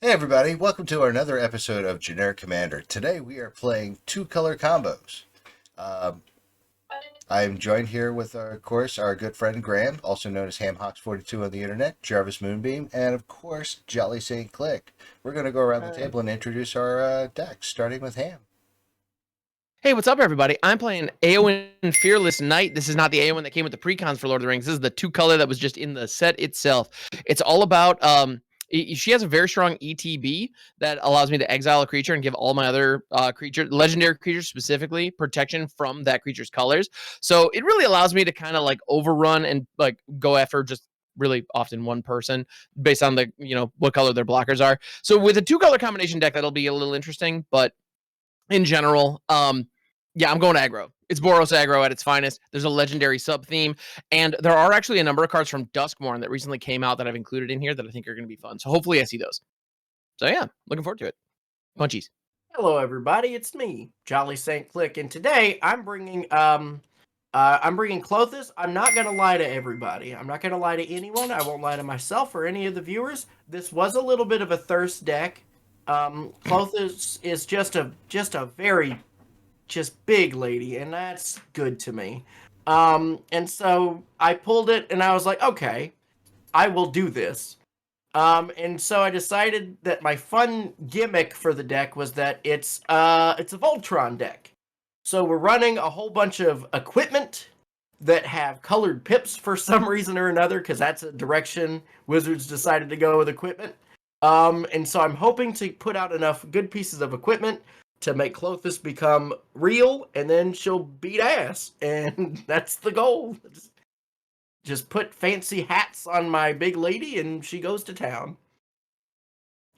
Hey everybody, welcome to another episode of Generic Commander. Today we are playing two color combos. Um, I am joined here with, of course, our good friend Graham, also known as HamHawks42 on the internet, Jarvis Moonbeam, and of course, Jolly St. Click. We're going to go around the table and introduce our decks, starting with Ham. Hey, what's up, everybody? I'm playing Eowyn Fearless Knight. This is not the Eowyn that came with the precons for Lord of the Rings. This is the two color that was just in the set itself. It's all about she has a very strong ETB that allows me to exile a creature and give all my other legendary creatures specifically, protection from that creature's colors. So it really allows me to kind of like overrun and like go after just really often one person based on the what color their blockers are. So with a two color combination deck, that'll be a little interesting, but in general, yeah, I'm going aggro. It's Boros aggro at its finest. There's a legendary sub theme, and there are actually a number of cards from Duskmourn that recently came out that I've included in here that I think are going to be fun. So hopefully I see those. So yeah, looking forward to it. Punchies. Hello, everybody. It's me, Jolly St. Click, and today I'm bringing Clothis. I'm not gonna lie to everybody. I'm not gonna lie to anyone. I won't lie to myself or any of the viewers. This was a little bit of a thirst deck. Clothis is just a very big lady, and that's good to me. And so I pulled it, and I was like, okay, I will do this. And so I decided that my fun gimmick for the deck was that it's a Voltron deck. So we're running a whole bunch of equipment that have colored pips for some reason or another, because that's a direction Wizards decided to go with equipment. And so I'm hoping to put out enough good pieces of equipment to make Clothis become real, and then she'll beat ass. And that's the goal. Just put fancy hats on my big lady, and she goes to town.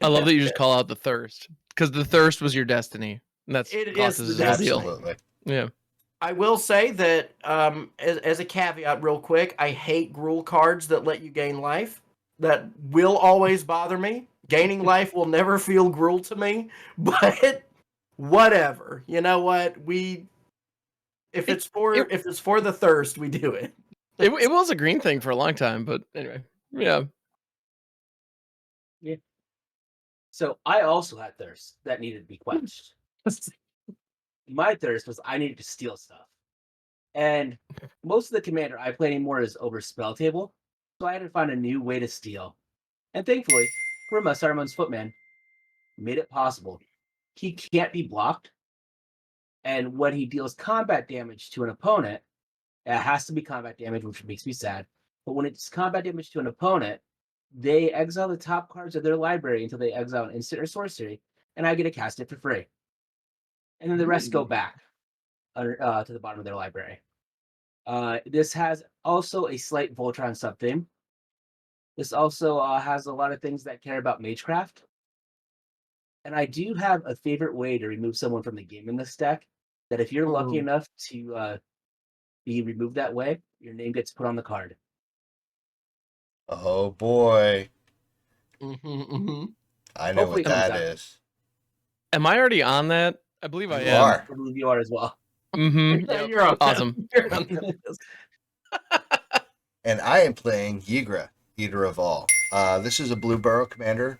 I love that you just call out the thirst, because the thirst was your destiny. And that's it is the destiny. Absolutely. Yeah. I will say that, as a caveat, real quick, I hate Gruul cards that let you gain life. That will always bother me. Gaining life will never feel Gruul to me, but whatever. You know what? If it's for the thirst, we do it. It was a green thing for a long time, but anyway, yeah. Yeah. So I also had thirst that needed to be quenched. My thirst was I needed to steal stuff. And most of the commander I play anymore is over spell table. So I had to find a new way to steal. And thankfully, Grima, Saruman's footman, made it possible. He can't be blocked. And when he deals combat damage to an opponent, it has to be combat damage, which makes me sad. But when it's combat damage to an opponent, they exile the top cards of their library until they exile an instant or sorcery, and I get to cast it for free. And then the rest go back to the bottom of their library. This has also a slight Voltron sub-theme. This also has a lot of things that care about Magecraft. And I do have a favorite way to remove someone from the game in this deck, that if you're lucky enough to be removed that way, your name gets put on the card. Oh boy. I know Hopefully what that is. Am I already on that? I believe I You am. are. I believe you are as well. Mm-hmm. Yeah, you're on. Awesome. You're on this. And I am playing Ygritte, Eater of All. This is a Blue Burrow commander.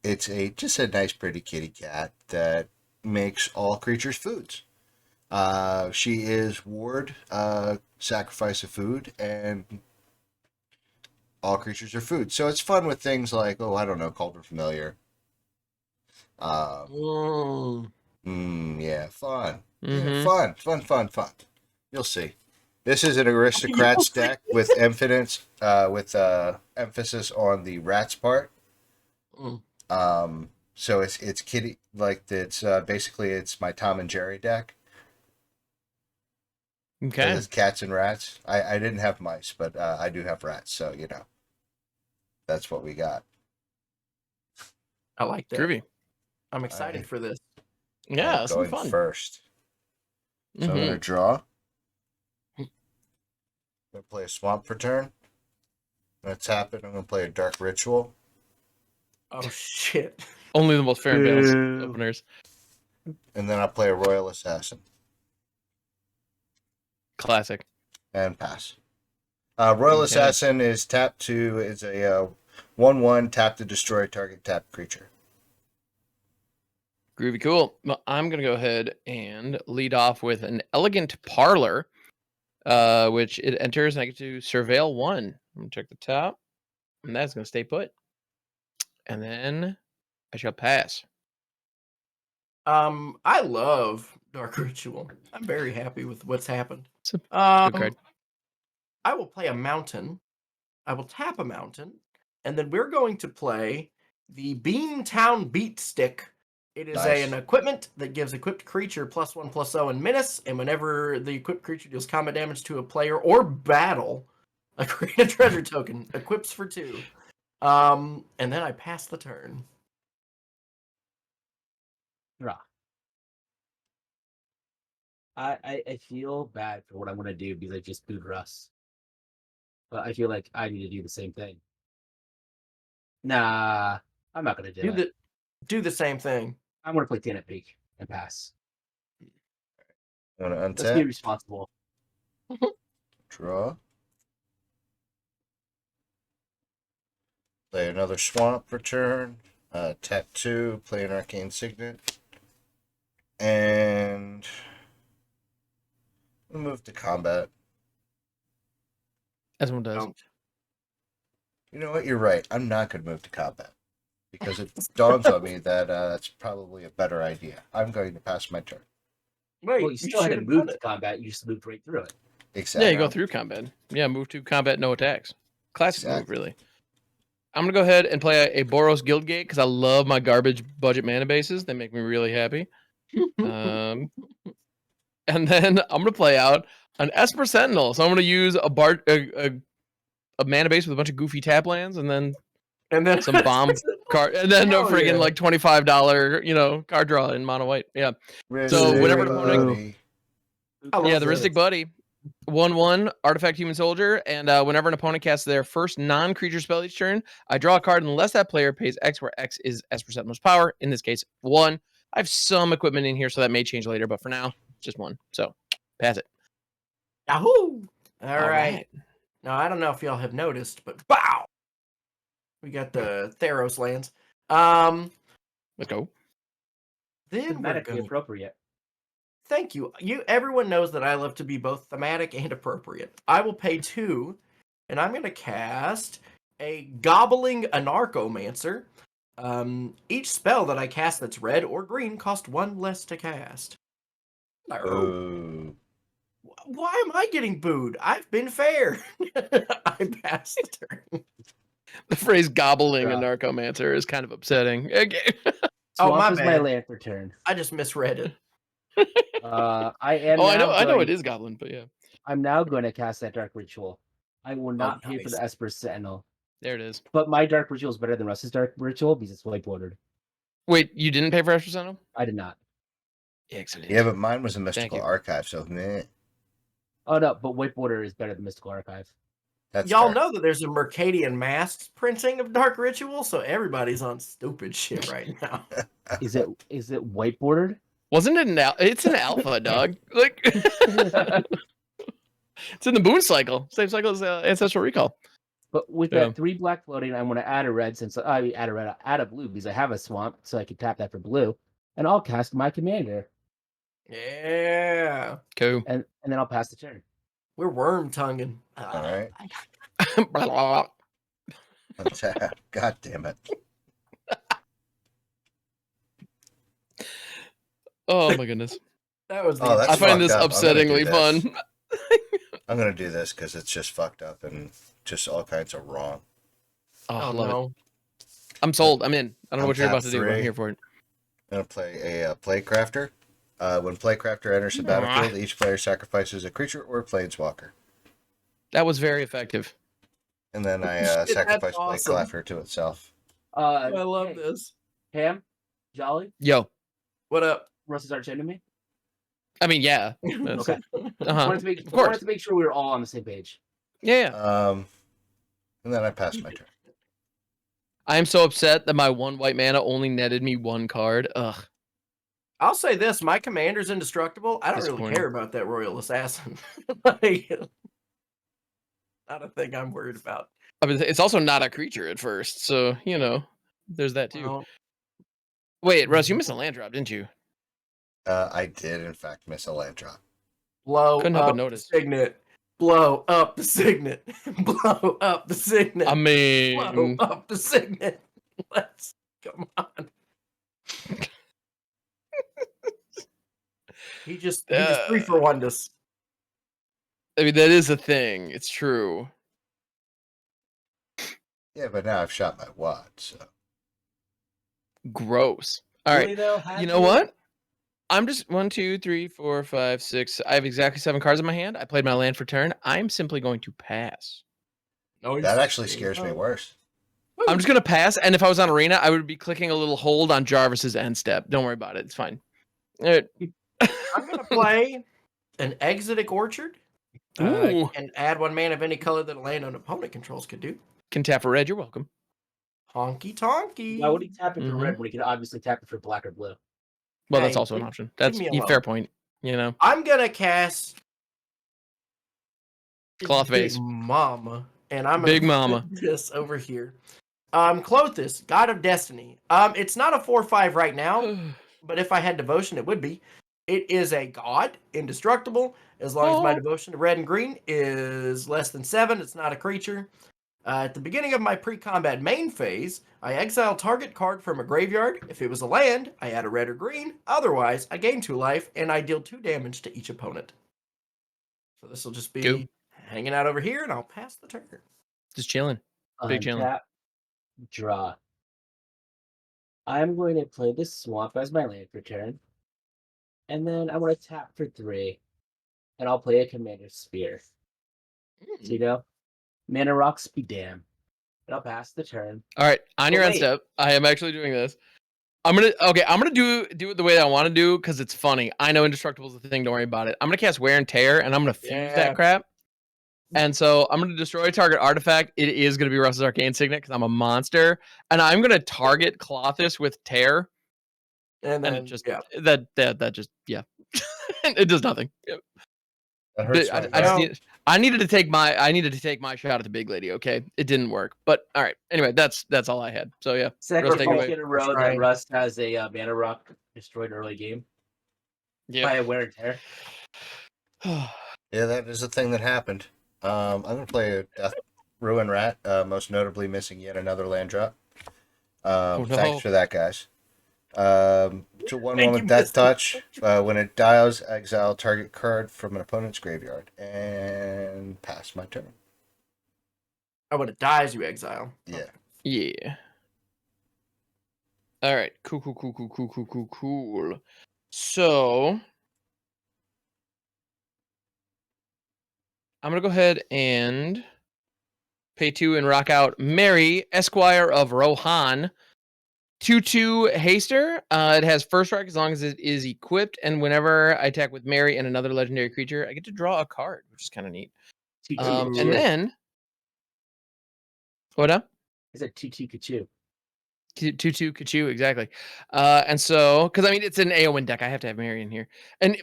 It's just a nice, pretty kitty cat that makes all creatures foods. She is ward, sacrifice of food, and all creatures are food. So it's fun with things like, I don't know, Cauldron Familiar. Yeah, fun. Mm-hmm. Yeah, fun. You'll see. This is an aristocrats deck with emphasis on the rats part. So it's kitty, like it's basically it's my Tom and Jerry deck. Okay. It's cats and rats. I didn't have mice, but I do have rats, so that's what we got. I like that. Groovy. I'm excited for this. Yeah, I'm some going fun. first. So I'm gonna draw. I'm gonna play a swamp for turn. I'm gonna tap it. I'm gonna play a dark ritual. Oh shit! Only the most fair and balanced openers. And then I'll play a royal assassin. Classic. And pass. Royal Assassin is tapped to is a 1/1, tap to destroy target tapped creature. Groovy, cool. Well, I'm gonna go ahead and lead off with an Elegant Parlor, which it enters, and I get to surveil 1. I'm gonna check the top, and that's gonna stay put. And then I shall pass. I love Dark Ritual. I'm very happy with what's happened. It's a good card. I will play a mountain. I will tap a mountain, and then we're going to play the Beantown Beat Stick. It is Nice. an equipment that gives equipped creature +1/+0 and menace, and whenever the equipped creature deals combat damage to a player or battle, create a treasure token. Equips for 2. And then I pass the turn. Draw. I feel bad for what I'm gonna do because I just booed Russ. But I feel like I need to do the same thing. Nah, I'm not gonna do it. Do the same thing. I'm gonna play Tannet Peak and pass. I'm gonna Let's be untap, responsible. draw. Play another swamp for turn. Tap 2, play an arcane signet. And we'll move to combat. As one does. Don't. You know what? You're right. I'm not going to move to combat because it dawns on me that that's probably a better idea. I'm going to pass my turn. Wait, Well, you still had to should've move done to it. combat. You just moved right through it. Exactly. Yeah, you go through combat. Yeah, move to combat, no attacks. Classic move, Exactly. really. I'm gonna go ahead and play a Boros Guildgate because I love my garbage budget mana bases. They make me really happy. And then I'm gonna play out an Esper Sentinel. So I'm gonna use a mana base with a bunch of goofy tap lands, and then And then some bomb card, and then a Hell friggin' yeah. like $25, card draw in mono white. Yeah. So whenever an opponent- Buddy. I love Yeah, the this. Ristic Buddy. 1/1 artifact human soldier, and whenever an opponent casts their first non-creature spell each turn, I draw a card unless that player pays X, where X is Esper Sentinel's power. In this case, 1. I have some equipment in here, so that may change later, but for now, just 1. So pass it. Yahoo! All right. Now I don't know if y'all have noticed, but bow! We got the Theros lands. Let's go. Then we're Thematically going. appropriate. Thank you. Everyone knows that I love to be both thematic and appropriate. I will pay 2, and I'm going to cast a Gobbling Anarchomancer. Each spell that I cast that's red or green costs 1 less to cast. Ooh. Why am I getting booed? I've been fair. I passed the turn. The phrase "gobbling" a Yeah. narcomancer is kind of upsetting. Okay. Oh, Swamp my is my bad. land for turn. I just misread it. I am. Oh, I now know going- it is goblin, but yeah, I'm now going to cast that Dark Ritual. I will not pay for nice. the Esper Sentinel, there it is. but my Dark Ritual is better than Russ's Dark Ritual because it's white bordered. Wait, you didn't pay for Esper Sentinel? I did not. Excellent. Yeah, but mine was a mystical you. archive, so meh. Oh no, but white border is better than Mystical Archive. That's Y'all fair. know that there's a Mercadian Masks printing of Dark Ritual, so everybody's on stupid shit right now. Is it white bordered? Wasn't it it's an alpha, dog. Like it's in the Boon cycle. Same cycle as Ancestral Recall. But with Yeah. that 3 black floating, I'm going to add a red since I add a blue because I have a swamp, so I can tap that for blue, and I'll cast my commander, Yeah. Cool. and then I'll pass the turn. We're worm tonguing. All right. Oh Untap. God damn it. my goodness. That was the Oh, that's I find fucked this up. I'm gonna do upsettingly this. fun. I'm going to do this because it's just fucked up and just all kinds of wrong. Oh, I Oh love it. no. I'm sold. I'm in. I don't know what you're Untap about to do, but I'm 3. here for it. I'm going to play a Playcrafter. When Playcrafter enters the battlefield, each player sacrifices a creature or a planeswalker. That was very effective. And then I Shit, that's sacrifice awesome. Playcrafter to itself. I love hey, this. Ham, Jolly, Yo. What up? Russ's arch enemy. I mean, yeah. That's- Okay. Uh-huh. Wanted Of course. to make sure we were all on the same page. Yeah. And then I pass my turn. I am so upset that my 1 white mana only netted me 1 card. Ugh. I'll say this: my commander's indestructible. I don't really Disappointing. care about that royal assassin. Like, not a thing I'm worried about. I mean, it's also not a creature at first, so there's that too. Well, Wait, Russ, you missed a land drop, didn't you? I did, in fact, miss a land drop. blow Couldn't help but up the notice. signet. Blow up the signet. Blow up the signet. I Blow mean, up the signet. Let's come on. He just 3-for-1'd us. that is a thing. It's true. Yeah, but now I've shot my wad, so. Gross. All right. Really, though, have You know what? I'm just 1, 2, 3, 4, 5, 6. I have exactly 7 cards in my hand. I played my land for turn. I'm simply going to pass. That actually scares me worse. I'm just going to pass. And if I was on Arena, I would be clicking a little hold on Jarvis's end step. Don't worry about it. It's fine. I'm going to play an Exotic Orchard. Ooh. And add 1 mana of any color that a land an opponent controls could do. Can tap for red. You're welcome. Honky tonky. Why would he tap it for red when he could obviously tap it for black or blue? Well, that's Hey, also an option. That's me alone. fair point. I'm going to cast Cloth Vase. Big Mama. And I'm Big gonna Mama. put this over here. Clothis, God of Destiny. It's not a 4/5 right now, but if I had devotion, it would be. It is a god, indestructible, as long as my devotion to red and green is less than 7. It's not a creature. At the beginning of my pre-combat main phase, I exile target card from a graveyard. If it was a land, I add a red or green. Otherwise, I gain 2 life, and I deal 2 damage to each opponent. So this will just be hanging out over here, and I'll pass the turn. Just chilling. Big chilling. Untap, draw. I'm going to play this swamp as my land for turn. And then I want to tap for 3. And I'll play a Commander Spear. So, mana rocks be damned. And I'll pass the turn. All right, on your end wait. step, I am actually doing this. I'm gonna do it the way that I want to do because it's funny. I know indestructible is the thing. Don't worry about it. I'm gonna cast Wear and Tear, and I'm gonna fuse that crap. And so I'm gonna destroy a target artifact. It is gonna be Russ's Arcane Signet because I'm a monster, and I'm gonna target Clothis with Tear, And then it just that just it does nothing. That hurts my I heart. needed to take my shot at the big lady. Okay, it didn't work, but all right. Anyway, that's all I had. So yeah, Second Russ, take it week away. in a row that Trying. Russ has a mana rock destroyed early game by a Wear and Tear. Yeah, that is a thing that happened. I'm going to play a Death Ruin Rat, most notably missing yet another land drop. no. Thanks for that, guys. To 1 Thank with you, Death Mr. Touch. When it dies, exile target card from an opponent's graveyard. And pass my turn. Oh, when it dies, you exile. Yeah. Yeah. All right. Cool. So I'm gonna go ahead and pay 2 and rock out Mary, Esquire of Rohan. 2/2 haster. It has first strike as long as it is equipped, and whenever I attack with Mary and another legendary creature, I get to draw a card, which is kind of neat. And then what up? Is it TT Kachu? 2/2 Kachu, exactly. And so, because I mean, it's an Aowen deck, I have to have Mary in here. And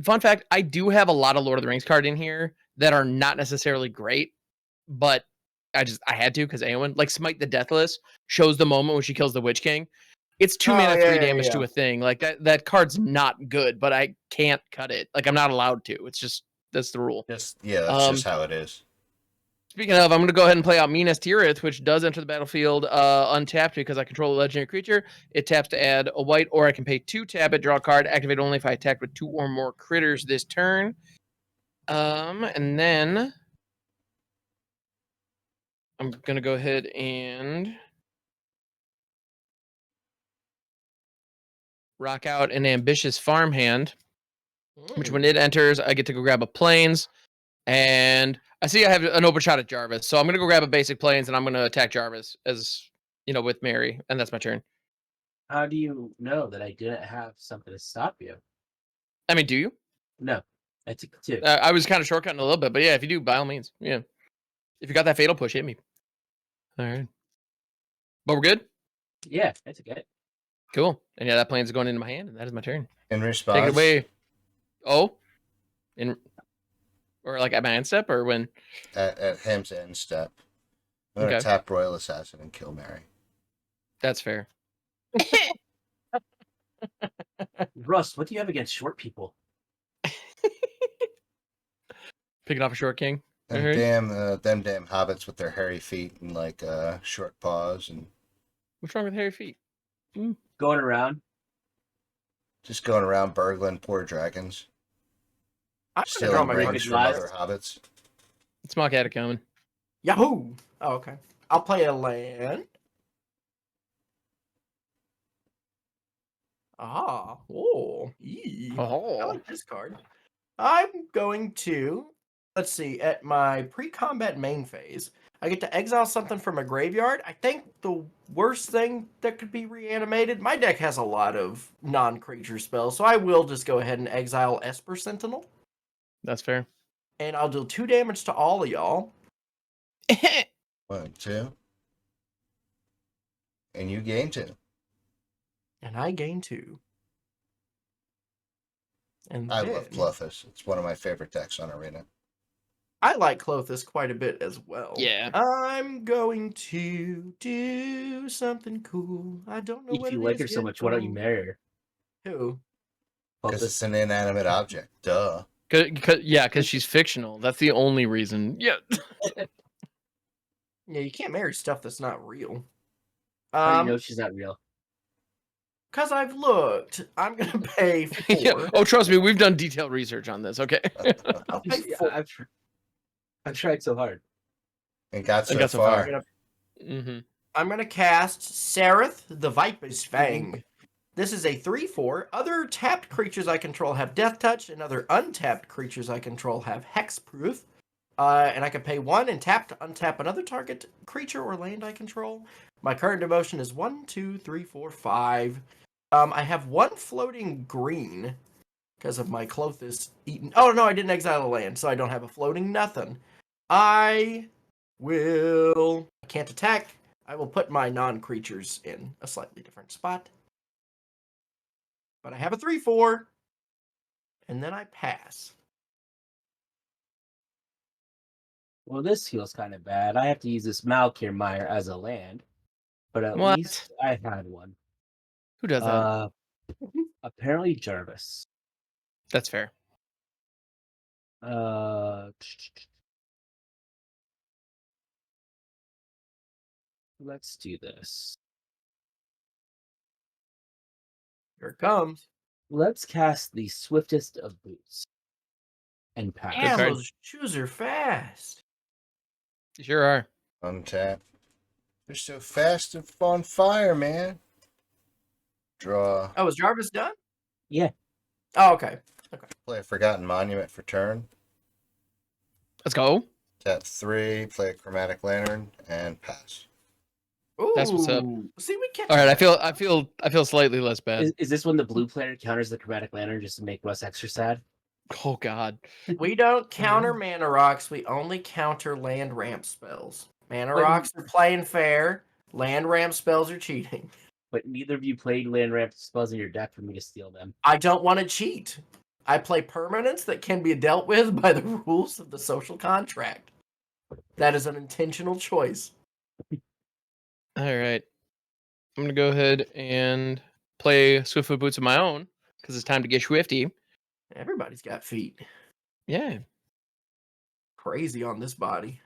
fun fact, I do have a lot of Lord of the Rings card in here that are not necessarily great, but I had to because Aowen, like Smite the Deathless, shows the moment when she kills the Witch King. It's 2 mana, 3 damage to a thing. Like that card's not good, but I can't cut it. Like I'm not allowed to. It's just that's the rule. That's just how it is. Speaking of, I'm going to go ahead and play out Minas Tirith, which does enter the battlefield untapped because I control a legendary creature. It taps to add a white, or I can pay 2, tap it, draw a card, activate only if I attack with 2 or more critters this turn. And then I'm going to go ahead and rock out an Ambitious Farmhand, which when it enters, I get to go grab a Plains. And I see I have an open shot at Jarvis, so I'm going to go grab a basic Plains, and I'm going to attack Jarvis as, with Mary, and that's my turn. How do you know that I didn't have something to stop you? I mean, do you? No, I took 2. I was kind of shortcutting a little bit, but yeah, if you do, by all means, yeah. If you got that fatal push, hit me. All right. But we're good? Yeah, I took it. Cool. And yeah, that Plains is going into my hand, and that is my turn. In response, Take it away. Oh? Or like at my end step, or when? At him's end step. I'm gonna Okay. tap Royal Assassin and kill Mary. That's fair. Russ, what do you have against short people? Picking off a short king. And Alright. them damn hobbits with their hairy feet and like short paws and What's wrong with hairy feet? Going around. just going around burgling poor dragons, I'm gonna draw stealing my brains card from lives. other hobbits. It's Mock coming. Yahoo! Oh, okay. I'll play a land. Ah, oh, I Oh. like this card. I'm going to, let's see, at my pre-combat main phase, I get to exile something from a graveyard. I think the worst thing that could be reanimated, my deck has a lot of non-creature spells, so I will just go ahead and exile Esper Sentinel, That's fair. and I'll do 2 damage to all of y'all. 1, 2, and you gain 2. And I gain 2. And I then, love Clothis. It's one of my favorite decks on Arena. I like Clothis quite a bit as well. Yeah. I'm going to do something cool. I don't know If what you it like is her so yet, much, why don't you though. marry her? Who? Because Clothis. it's an inanimate object. Duh. Because she's fictional. That's the only reason. Yeah. Yeah, you can't marry stuff that's not real. How do you know she's not real? Because I've looked. I'm going to pay 4. Yeah. Oh, trust me, we've done detailed research on this. Okay. I'll pay Yeah, 4. I've tried so hard. And got so, And got so far. far. Mm-hmm. I'm going to cast Sereth, the Viper's Fang. This is a 3/4. Other tapped creatures I control have Death Touch, and other untapped creatures I control have Hexproof. And I can pay 1 and tap to untap another target creature or land I control. My current devotion is 1, 2, 3, 4, 5. I have 1 floating green because of my Clothis eaten. Oh no, I didn't exile a land, so I don't have a floating nothing. I can't attack. I will put my non-creatures in a slightly different spot. But I have a 3/4, and then I pass. Well, this feels kind of bad. I have to use this Malkir as a land, but at What? least I had one. Who does that? Apparently Jarvis. That's fair. Let's do this. Here it comes. Let's cast the Swiftest of Boots and pass. Damn, card. those shoes are fast. You sure are. Untap. They're so fast and on fire, man. Draw. Oh, is Jarvis done? Yeah. Oh, okay. Play a Forgotten Monument for turn. Let's go. Tap 3, play a Chromatic Lantern, and pass. Ooh. That's what's up. See, we catch All right. that. I feel slightly less bad. Is this when the blue player counters the Chromatic Lantern just to make Russ extra sad? Oh God. We don't counter mana rocks. We only counter land ramp spells. Mana But- rocks are playing fair. Land ramp spells are cheating. But neither of you played land ramp spells in your deck for me to steal them. I don't want to cheat. I play permanents that can be dealt with by the rules of the social contract. That is an intentional choice. All right. I'm gonna go ahead and play Swiftfoot Boots of my own because it's time to get swifty. Everybody's got feet. Yeah. Crazy on this body.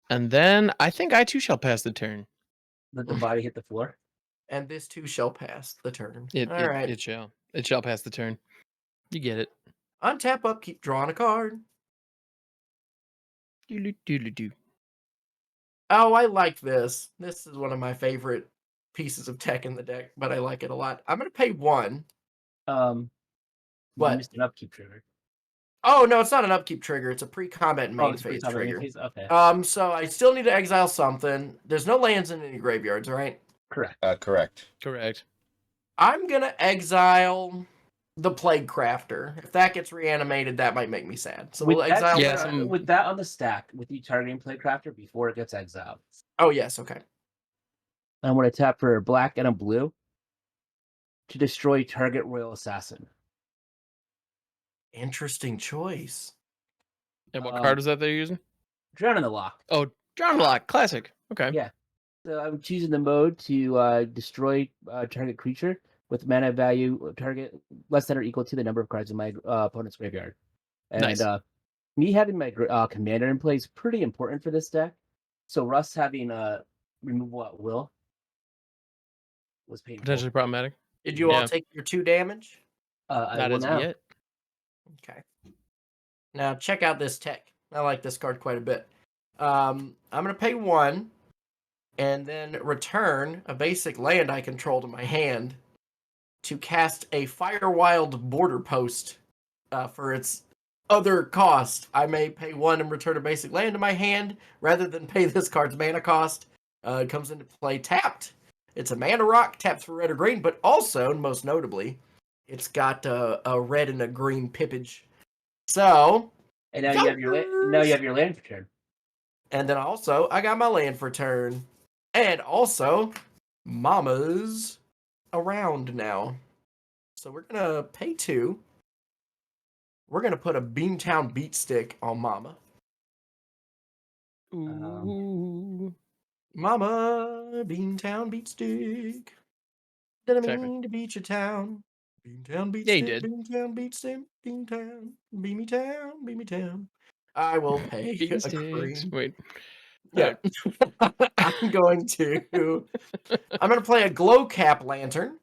And then I think I too shall pass the turn. Let the body hit the floor. And this too shall pass the turn. It All right. it shall pass the turn. You get it. Untap up, keep drawing a card. Do. Oh, I like this. This is one of my favorite pieces of tech in the deck, but I like it a lot. I'm going to pay 1. You What? missed an upkeep trigger. Oh, no, it's not an upkeep trigger. It's a pre-combat main it's phase pre-combat main trigger. phase? Okay. So I still need to exile something. There's no lands in any graveyards, right? Correct. Correct. Correct. I'm going to exile the Plague Crafter. If that gets reanimated, that might make me sad. So we'll exile yeah, that. with that on the stack, with you targeting Playcrafter before it gets exiled, Oh, yes, okay. I'm going to tap for a black and a blue to destroy target Royal Assassin. Interesting choice. And what Um, card is that they're using? Drown in the Loch. Oh, John Block, classic. Okay. Yeah. So I'm choosing the mode to destroy target creature with mana value target less than or equal to the number of cards in my opponent's graveyard. And Nice. me having my commander in play is pretty important for this deck. So Russ having removal at will was painful. Potentially problematic. Did you all Yeah. take your 2 damage? I Not will as now. of yet. Okay. Now check out this tech. I like this card quite a bit. I'm gonna pay 1, and then return a basic land I control to my hand to cast a Firewild Border Post for its other cost. I may pay 1 and return a basic land to my hand rather than pay this card's mana cost. It comes into play tapped. It's a mana rock, taps for red or green, but also, most notably, it's got a red and a green pippage. So, And now you have your land for turn. and then also, I got my land for turn. And also, Mama's around now. So we're going to pay 2. We're going to put a Beantown Beat Stick on Mama. Ooh. Mama, Beantown Beat Stick. Didn't Exactly. mean to beat your town. Beantown Beat Yeah, you Stick. did. Beantown Beat Stick. Beantown. Beat me town. Beat me town. I will pay Bean a sticks. cream. Wait. Yeah. I'm going to play a Glow Cap Lantern.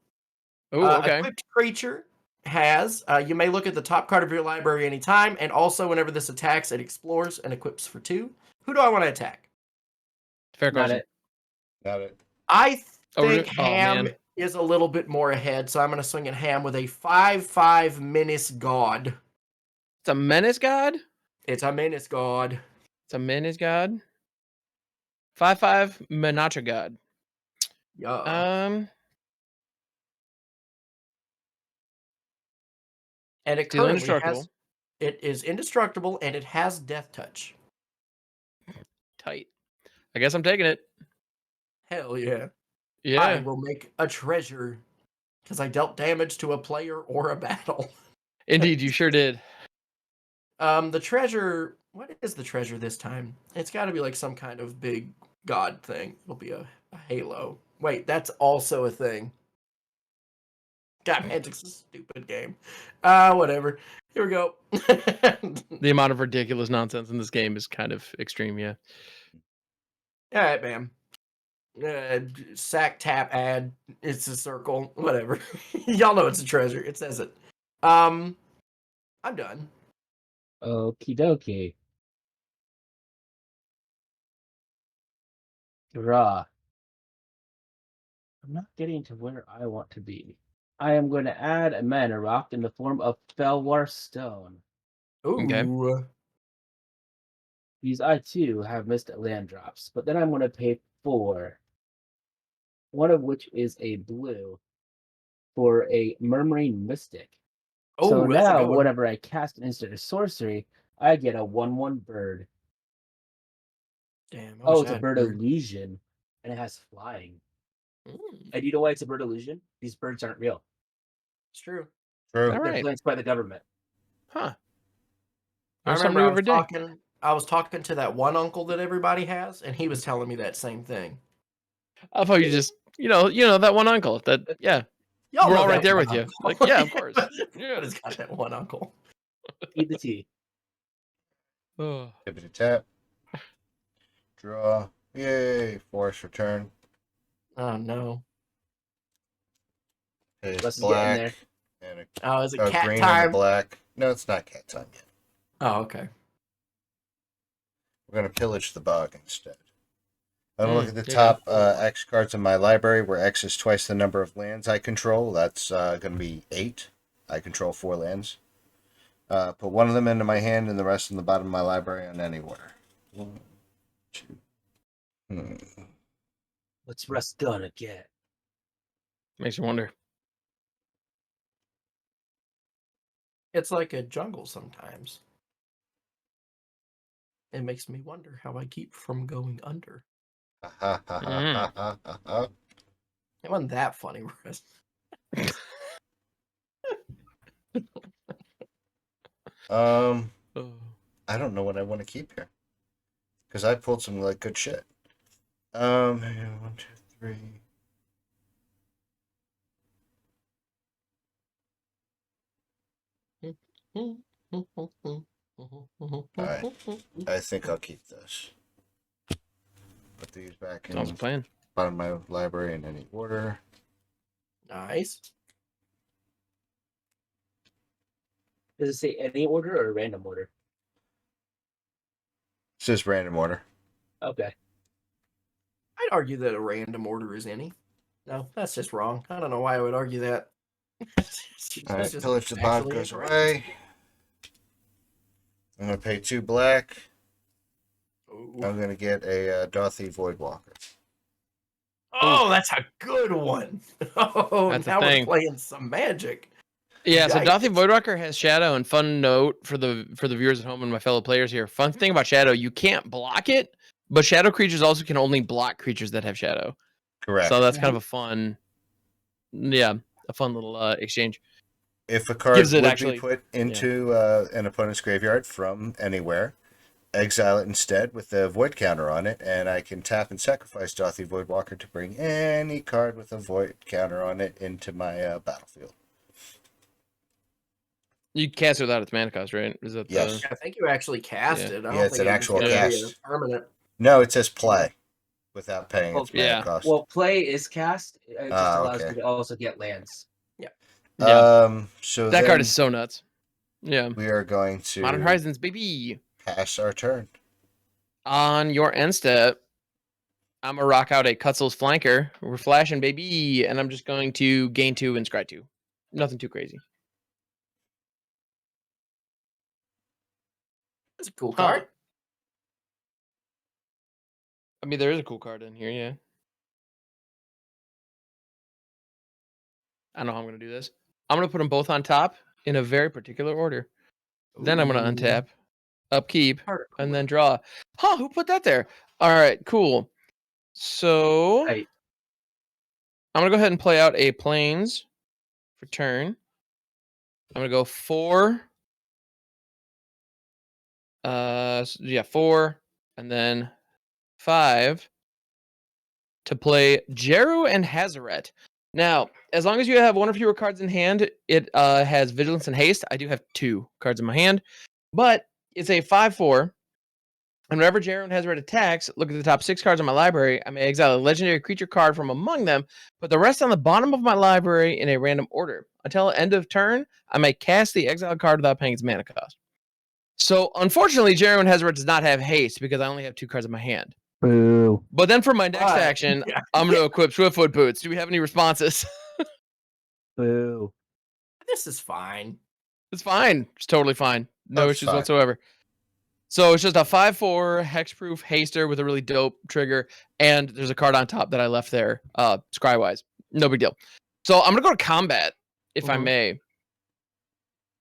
Oh, okay. Equipped creature has, you may look at the top card of your library anytime, and also whenever this attacks, it explores and equips for 2. Who do I want to attack? Fair Not question. it. Got it. I Oh, think oh, Ham man. is a little bit more ahead, so I'm going to swing at Ham with a 5/5 Menace God. It's a menace god? It's a Menace God. It's a menace god? 5/5 Menacha god. Yeah. And it Still currently indestructible. it is indestructible, and it has Death Touch. Tight. I guess I'm taking it. Hell yeah. I Yeah. will make a treasure because I dealt damage to a player or a battle. Indeed, you sure did. The treasure. What is the treasure this time? It's got to be like some kind of big god thing. It'll be a halo. Wait, that's also a thing. God, Magic's a stupid game. Whatever. Here we go. The amount of ridiculous nonsense in this game is kind of extreme, yeah. All right, bam. Sack tap add. It's a circle. Whatever. Y'all know it's a treasure. It says it. I'm done. Okie dokie. Draw. I'm not getting to where I want to be. I am going to add a mana rock in the form of Felwar Stone. Ooh. Okay. These I too have missed land drops, but then I'm going to pay 4. One of which is a blue for a Murmuring Mystic. So Oh, that's a now, good one. whenever I cast an instant or sorcery, I get a 1/1 bird. Damn. I Oh, wish it's I a had bird illusion, and it has flying. And you know why it's a bird illusion? These birds aren't real. It's true. True. All They're right. plants by the government. Huh. I Learn something remember new every day. I was talking to that one uncle that everybody has, and he was telling me that same thing. I thought you just, that one uncle that, yeah. Y'all We're know all right that there one with you. uncle. Like, yeah, of course. Yeah. Everybody's got that one uncle. Feed the tea. Oh. Tippity tap. Draw. Yay. Force return. Oh no. It's Russ is getting there. black. And Oh, is it a cat green and a time? black. No, it's not cat time yet. Oh, okay. We're going to pillage the bog instead. I'm going to look at the there you top X cards in my library, where X is twice the number of lands I control. That's going to be 8. I control 4 lands. Put one of them into my hand and the rest in the bottom of my library on any order. 1, 2. What's Russ gonna get? Makes you wonder. It's like a jungle sometimes. It makes me wonder how I keep from going under. Ha ha ha ha ha ha. It wasn't that funny, Russ. Oh. I don't know what I want to keep here. because I pulled some like good shit. Hang on, 1, 2, 3. Alright. I think I'll keep this. Put these back in Sounds like a plan. bottom of my library in any order. Nice. Does it say any order or random order? It's just random order. Okay. I'd argue that a random order is any. No, that's just wrong. I don't know why I would argue that. Alright, pillage to the bottom goes away. I'm going to pay 2 black. Ooh. I'm going to get a Dothy Voidwalker. Oh, that's a good one. Oh, That's a now we're thing. playing some Magic. Yeah, so Yikes. Dothy Voidwalker has Shadow, and fun note for the viewers at home and my fellow players here. Fun thing about Shadow, you can't block it, but Shadow creatures also can only block creatures that have Shadow. Correct. So that's kind of a fun, a fun little exchange. If a card Gives it would actually- be put into an opponent's graveyard from anywhere, exile it instead with the void counter on it, and I can tap and sacrifice Dothy Voidwalker to bring any card with a void counter on it into my battlefield. You cast it without its mana cost, right? Is that Yes. I think you actually cast Yeah. it. I Yeah, don't it's think an it actual was gonna be cast. a permanent. No, it says play without paying its mana Yeah. cost. Well, play is cast. It just allows okay. you to also get lands. So that then card is so nuts. Yeah. we are going to Modern Horizons, baby. pass our turn. On your end step, I'm gonna rock out a Cutzel's Flanker. We're flashing, baby, and I'm just going to gain 2 and scry 2. Nothing too crazy. That's a cool Huh. card. I mean, there is a cool card in here, yeah. I know how I'm gonna do this. I'm gonna put them both on top in a very particular order. Then I'm gonna Ooh. untap, upkeep, Card are and cool. then draw. Huh? Who put that there? All right, cool. So Right. I'm gonna go ahead and play out a plains for turn. I'm gonna go 4. 4, and then 5 to play Jeru and Hazaret. Now, as long as you have 1 or fewer cards in hand, it has Vigilance and Haste. I do have 2 cards in my hand, but it's a 5/4. And whenever Jeru and Hazaret attacks, look at the top 6 cards in my library. I may exile a legendary creature card from among them, put the rest on the bottom of my library in a random order. Until end of turn, I may cast the exiled card without paying its mana cost. So, unfortunately, Jeru and Hazaret does not have haste because I only have 2 cards in my hand. Boo. But then for my next But- action, Yeah. I'm going to equip Swiftfoot Boots. Do we have any responses? Boo. This is fine. It's fine. It's totally fine. No That's issues fine. whatsoever. So it's just a 5/4 hexproof haster with a really dope trigger, and there's a card on top that I left there, scry-wise. No big deal. So I'm gonna go to combat, if I Mhm. may.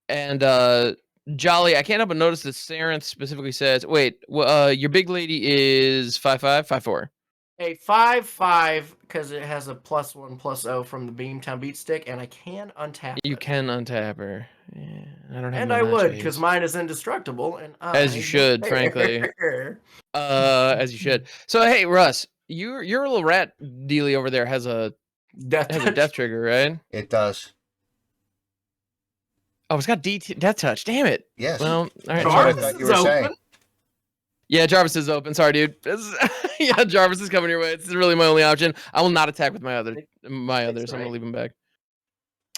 And Jolly, I can't help but notice that Sarenth specifically says, "Wait, your big lady is 5/5, 5/4." A 5/5 because it has a +1/+0 from the Beamtown Beat Stick, and I can untap You it. can untap her. Yeah, I don't have. And no I would matches. because mine is indestructible, and As you I should, don't frankly. care. As you should. So hey, Russ, your little rat dealy over there has a Death death trigger, right? It does. Oh, it's got death touch. Damn it. Yes. Well, all right. That's what I Jarvis thought you is were open. saying. Yeah, Jarvis is open. Sorry, dude. Yeah, Jarvis is coming your way. It's really my only option. I will not attack with my others. So I'm gonna leave him back.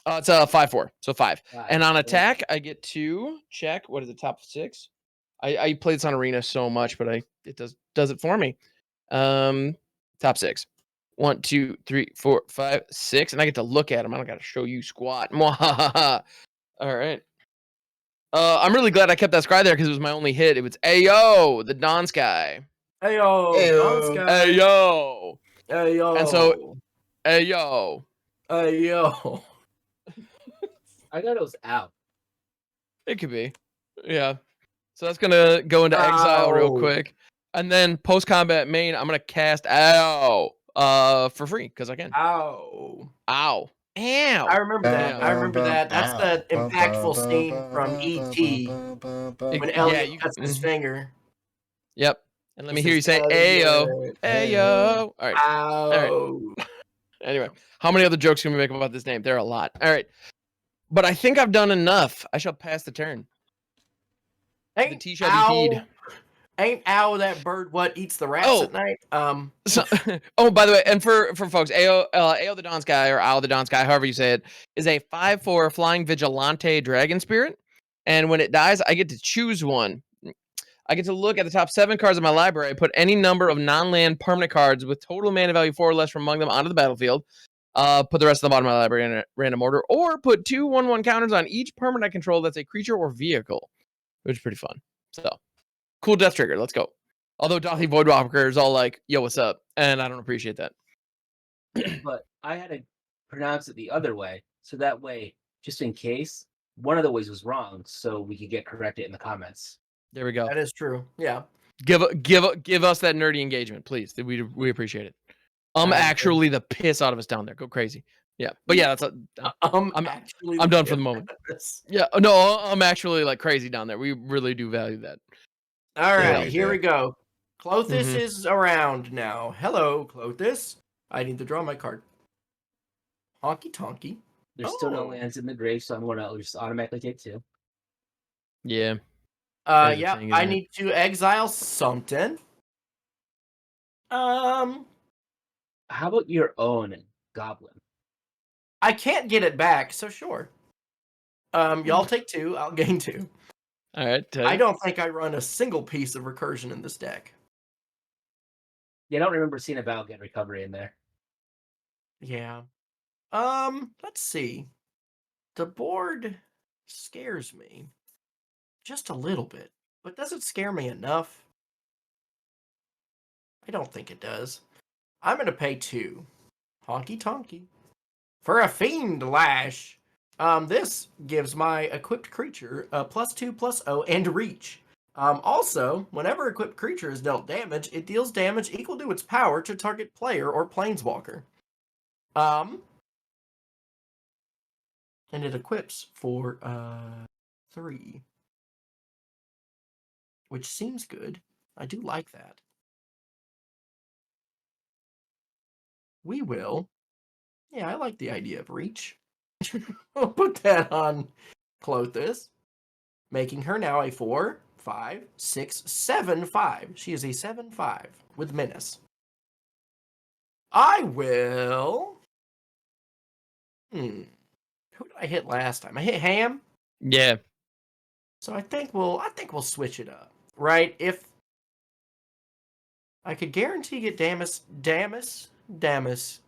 It's a 5/4, so 5. And on attack, I get to check. What is it? Top 6. I played this on Arena so much, but it does it for me. Top 6. 1, 2, 3, 4, 5, 6, and I get to look at them. I don't got to show you squat. All right. I'm really glad I kept that scry there because it was my only hit. It was Ayo, the Dawn Sky. Ayo, Ayo. Ayo, Ayo. And so- Ayo. Ayo. I thought it was out. It could be. Yeah. So that's gonna go into exile real Ow. quick, and then post combat main, I'm gonna cast Ow for free because I can. Ow. Ow. Ow. I remember that. Yeah. I remember that. That's the impactful scene from E.T. when Yeah, Elliot you- cuts his mhm. finger. Yep. And let me hear you say Ayo. Ayo. All right. Ow. Anyway, how many other jokes can we make about this name? There are a lot. All right. But I think I've done enough. I shall pass the turn. The tea shall be teed. Ain't owl that bird what eats the rats at night? So, oh, by the way, and for folks, Ao the Dawn Sky, or Owl the Dawn Sky, however you say it, is a 5/4 flying vigilante dragon spirit. And when it dies, I get to choose one. I get to look at the top 7 cards of my library, put any number of non-land permanent cards with total mana value 4 or less from among them onto the battlefield. Put the rest of the bottom of my library in a random order, or put 2 1/1 counters on each permanent I control that's a creature or vehicle, which is pretty fun. So, cool death trigger. Let's go. Although Dothy Voidwalker is all like, yo, what's up? And I don't appreciate that. But I had to pronounce it the other way. So that way, just in case, one of the ways was wrong, so we could get corrected in the comments. There we go. That is true. Yeah. Give us that nerdy engagement, please. We appreciate it. Actually the piss out of us down there. Go crazy. Yeah. But yeah, that's I'm done for the moment. Yeah. No, I'm actually like crazy down there. We really do value that. All right, Yeah, here we go. Clothis Mhm. is around now. Hello, Clothis. I need to draw my card. Honky tonky. There's still no Oh. lands in the grave, so I'm going to just automatically take 2. Yeah. That's the Yeah, thing, I isn't it? need to exile something. How about your own goblin? I can't get it back, so sure. Y'all take 2. I'll gain 2. All right. I don't think I run a single piece of recursion in this deck. Yeah, I don't remember seeing a Battle Get Recovery in there. Yeah. Let's see. The board scares me just a little bit, but does it scare me enough? I don't think it does. I'm gonna pay 2. Honky tonky. For a Fiend Lash. This gives my equipped creature a +2/+0 and reach. Also, whenever equipped creature is dealt damage, it deals damage equal to its power to target player or planeswalker. And it equips for 3. Which seems good. I do like that. We will. Yeah, I like the idea of reach. We'll put that on Clothis, making her now a 4, 5, 6, 7, 5. She is a 7/5 with menace. I will. Who did I hit last time? I hit Ham. Yeah. So I think we'll switch it up, right? If I could guarantee get Damus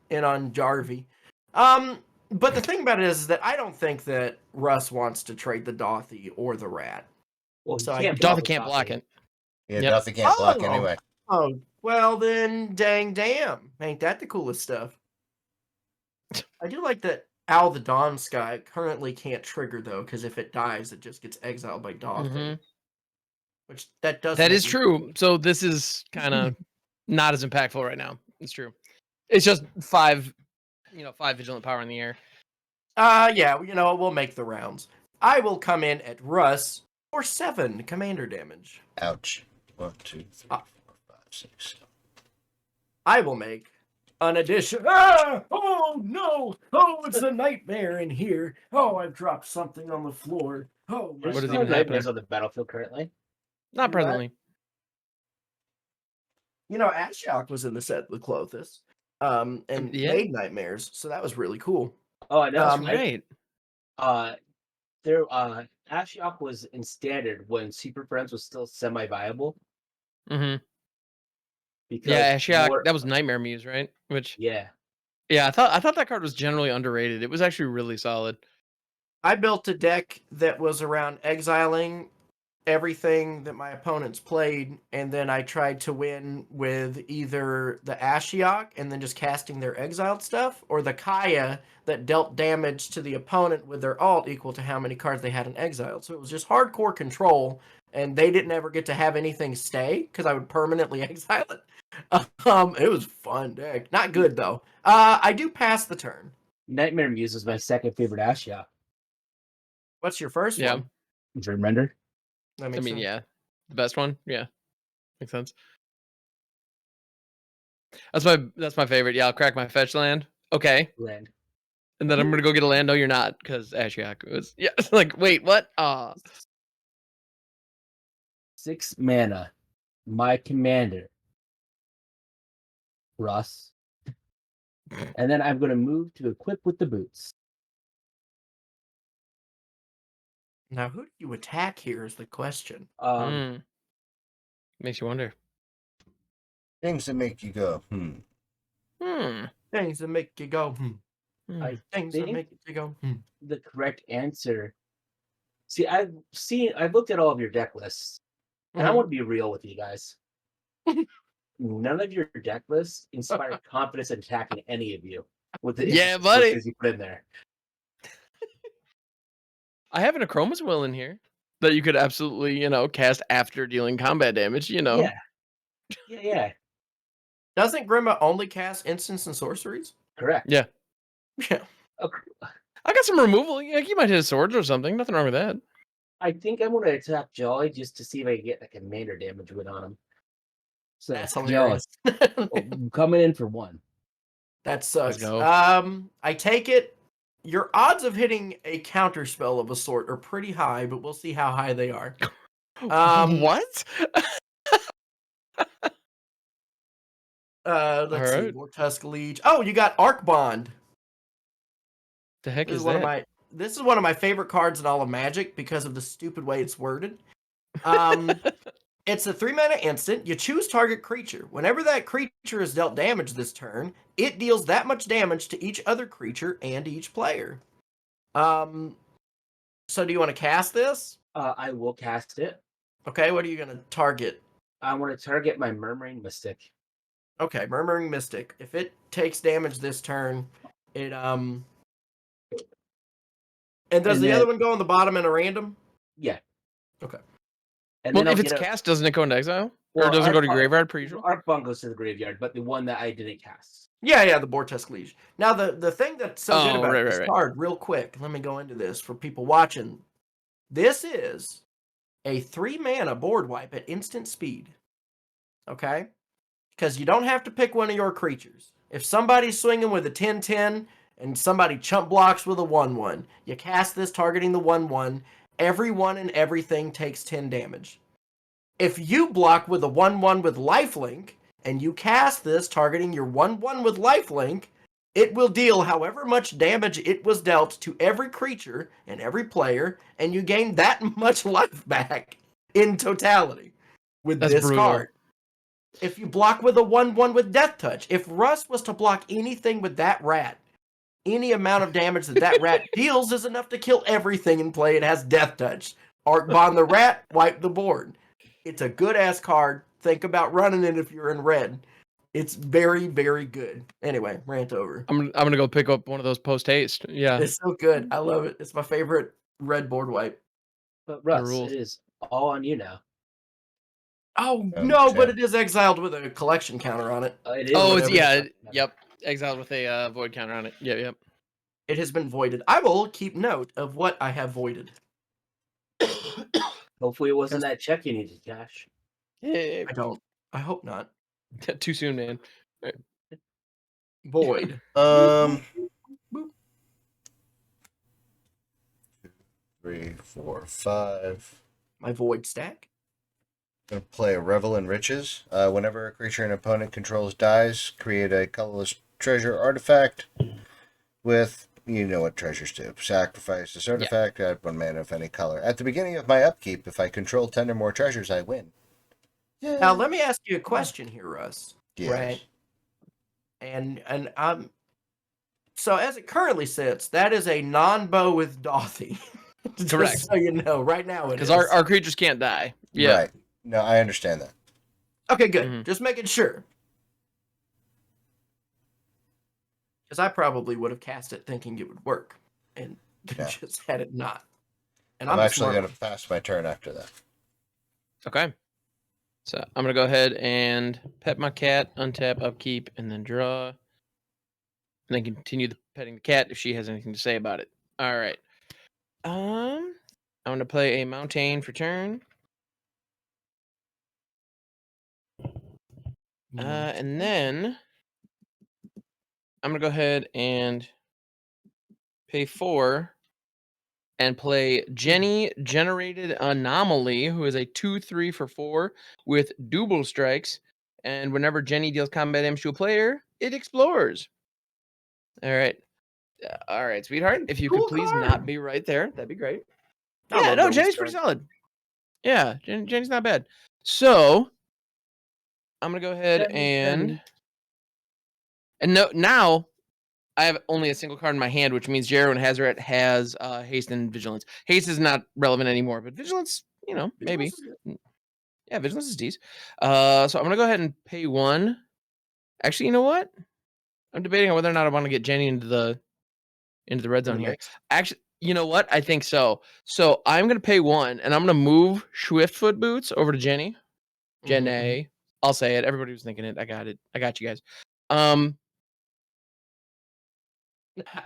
in on Jarvie. But the thing about it is that I don't think that Russ wants to trade the Dothy or the Rat. Well, So you I can't don't- Dothy can't block it. Yeah, Yep. Dothy can't block Oh. anyway. Oh, well then, dang damn. Ain't that the coolest stuff? I do like that Owl the Dawn Sky currently can't trigger, though, because if it dies, it just gets exiled by Dothy. Mhm. Which that does That make is me- true. So this is kind of not as impactful right now. It's true. It's just 5 vigilant power in the air. Yeah, we'll make the rounds. I will come in at Russ for 7 commander damage. Ouch. 1, 2, 3, 4, 5, 6. I will make an addition. Ah! Oh no! Oh, it's a nightmare in here. Oh, I've dropped something on the floor. Oh, my There's What is no even nightmares happening? on the battlefield currently. Not Do presently. Ashiok was in the set with Clothis, and Yeah. made nightmares, so that was really cool. Oh, I know. Um, Right. Ashiok was in standard when Super Friends was still semi-viable. Mm-hmm. Because Yeah, Ashiok. more- That was Nightmare Muse, right? Which yeah. I thought that card was generally underrated. It was actually really solid. I built a deck that was around exiling everything that my opponents played, and then I tried to win with either the Ashiok and then just casting their exiled stuff, or the Kaya that dealt damage to the opponent with their alt equal to how many cards they had in exiled. So it was just hardcore control, and they didn't ever get to have anything stay because I would permanently exile it. It was a fun deck. Not good though. I do pass the turn. Nightmare Muse is my second favorite Ashiok. What's your first Yeah. one? Dream Render. That I makes mean, sense. yeah, the best one. Yeah, makes sense. That's my favorite. Yeah, I'll crack my fetch land. Okay. Land. And then I'm gonna go get a land. No, you're not, because Ashiok was like, wait, what? 6 mana. My commander. Russ. And then I'm gonna move to equip with the boots. Now, who do you attack here is the question. Makes you wonder. Things that make you go, Things that make you go, I Things that think make you go, the correct answer. See, I've looked at all of your deck lists, and I Mhm. want to be real with you guys. None of your deck lists inspire confidence in attacking any of you with the Yeah, buddy. switches you put in there. I have an Achroma's Will in here that you could absolutely, cast after dealing combat damage. Yeah. Doesn't Grima only cast instants and sorceries? Correct. Yeah. Yeah. I got some removal. Yeah, you might hit a sword or something. Nothing wrong with that. I think I'm going to attack Jolly just to see if I can get a commander damage win on him. So, That's Jolly, hilarious. I'm coming in for 1. That sucks. go. I take it your odds of hitting a counter spell of a sort are pretty high, but we'll see how high they are. What? Let's see. Alright. More Tusk Leech. Oh, you got Arc Bond. The heck This is is one that? of my this is one of my favorite cards in all of Magic because of the stupid way it's worded. It's a 3-mana instant. You choose target creature. Whenever that creature is dealt damage this turn, it deals that much damage to each other creature and each player. So do you want to cast this? I will cast it. Okay, what are you going to target? I want to target my Murmuring Mystic. Okay, Murmuring Mystic. If it takes damage this turn, it And does the other one go on the bottom in a random? Yeah. Okay. And Well, then if it's cast, doesn't it go into exile? Or does it go to graveyard per usual? Arcbond goes to the graveyard, but the one that I didn't cast. Yeah, the Vortex Legion. Now, the thing that's so good about this right. card, real quick, let me go into this for people watching. This is a 3-mana board wipe at instant speed. Okay? Because you don't have to pick one of your creatures. If somebody's swinging with a 10-10 and somebody chump blocks with a 1-1, you cast this targeting the 1-1, everyone and everything takes 10 damage. If you block with a 1-1 with lifelink, and you cast this targeting your 1-1 with lifelink, it will deal however much damage it was dealt to every creature and every player, and you gain that much life back in totality with That's this brutal. card. If you block with a 1-1 with Death Touch, if Russ was to block anything with that rat, any amount of damage that rat deals is enough to kill everything in play. It has Death Touch. Arc Bond the rat, wipe the board. It's a good-ass card. Think about running it if you're in red. It's very, very good. Anyway, rant over. I'm gonna go pick up one of those post haste. Yeah. It's so good. I love it. It's my favorite red board wipe. But Russ, rules. it is all on you now. Oh, no, but it is exiled with a collection counter on it. It is. Oh, it's whatever. yep. Exiled with a void counter on it. Yep. It has been voided. I will keep note of what I have voided. Hopefully it wasn't that check you needed, Cash. Yeah. I don't. I hope not. Too soon, man. Void. 3, 4, 5. My void stack. Gonna play a Revel in Riches. Whenever a creature an opponent controls dies, create a colorless treasure artifact with, you know what treasures do. Sacrifice this artifact, add 1 mana of any color. At the beginning of my upkeep, if I control 10 or more treasures, I win. Yeah. Now, let me ask you a question here, Russ. Yes. Right? And so as it currently sits, that is a non-bow with Dothy. Correct. Just so you know, right now it is. Because our creatures can't die. Yeah. Right. No, I understand that. Okay, good. Just making sure. Because I probably would have cast it thinking it would work, and just had it not. And I'm actually going to pass my turn after that. Okay. So I'm going to go ahead and pet my cat, untap, upkeep, and then draw. And then continue petting the cat if she has anything to say about it. All right. I'm going to play a Mountain for turn. And then I'm gonna go ahead and pay 4 and play Jenny Generated Anomaly, who is a 2/3 for 4 with double strikes. And whenever Jenny deals combat damage to a player, it explores. All right. All right, sweetheart. If you Cool could please card. not be right there, that'd be great. I Yeah, love no, double Jenny's strike. pretty solid. Yeah, Jenny's not bad. So I'm gonna go ahead and no, now I have only a single card in my hand, which means Jero and Hazaret has haste and vigilance. Haste is not relevant anymore, but vigilance, maybe. Yeah, vigilance is decent. So I'm gonna go ahead and pay 1. Actually, you know what? I'm debating on whether or not I want to get Jenny into the red zone here. Actually, you know what? I think so. So I'm gonna pay 1, and I'm gonna move Swiftfoot Boots over to Jenny. Jenny. I'll say it. Everybody was thinking it. I got it. I got you guys. And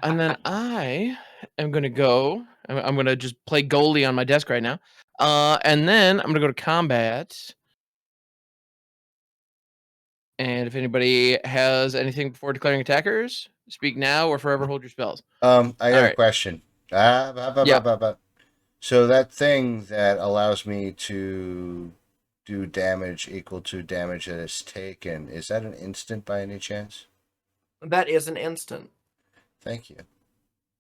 then I am gonna go. I'm gonna just play goalie on my desk right now. And then I'm gonna go to combat. And if anybody has anything before declaring attackers, speak now or forever hold your spells. I got a right. question. Yeah. So that thing that allows me to do damage equal to damage that is taken, is that an instant by any chance? That is an instant. Thank you.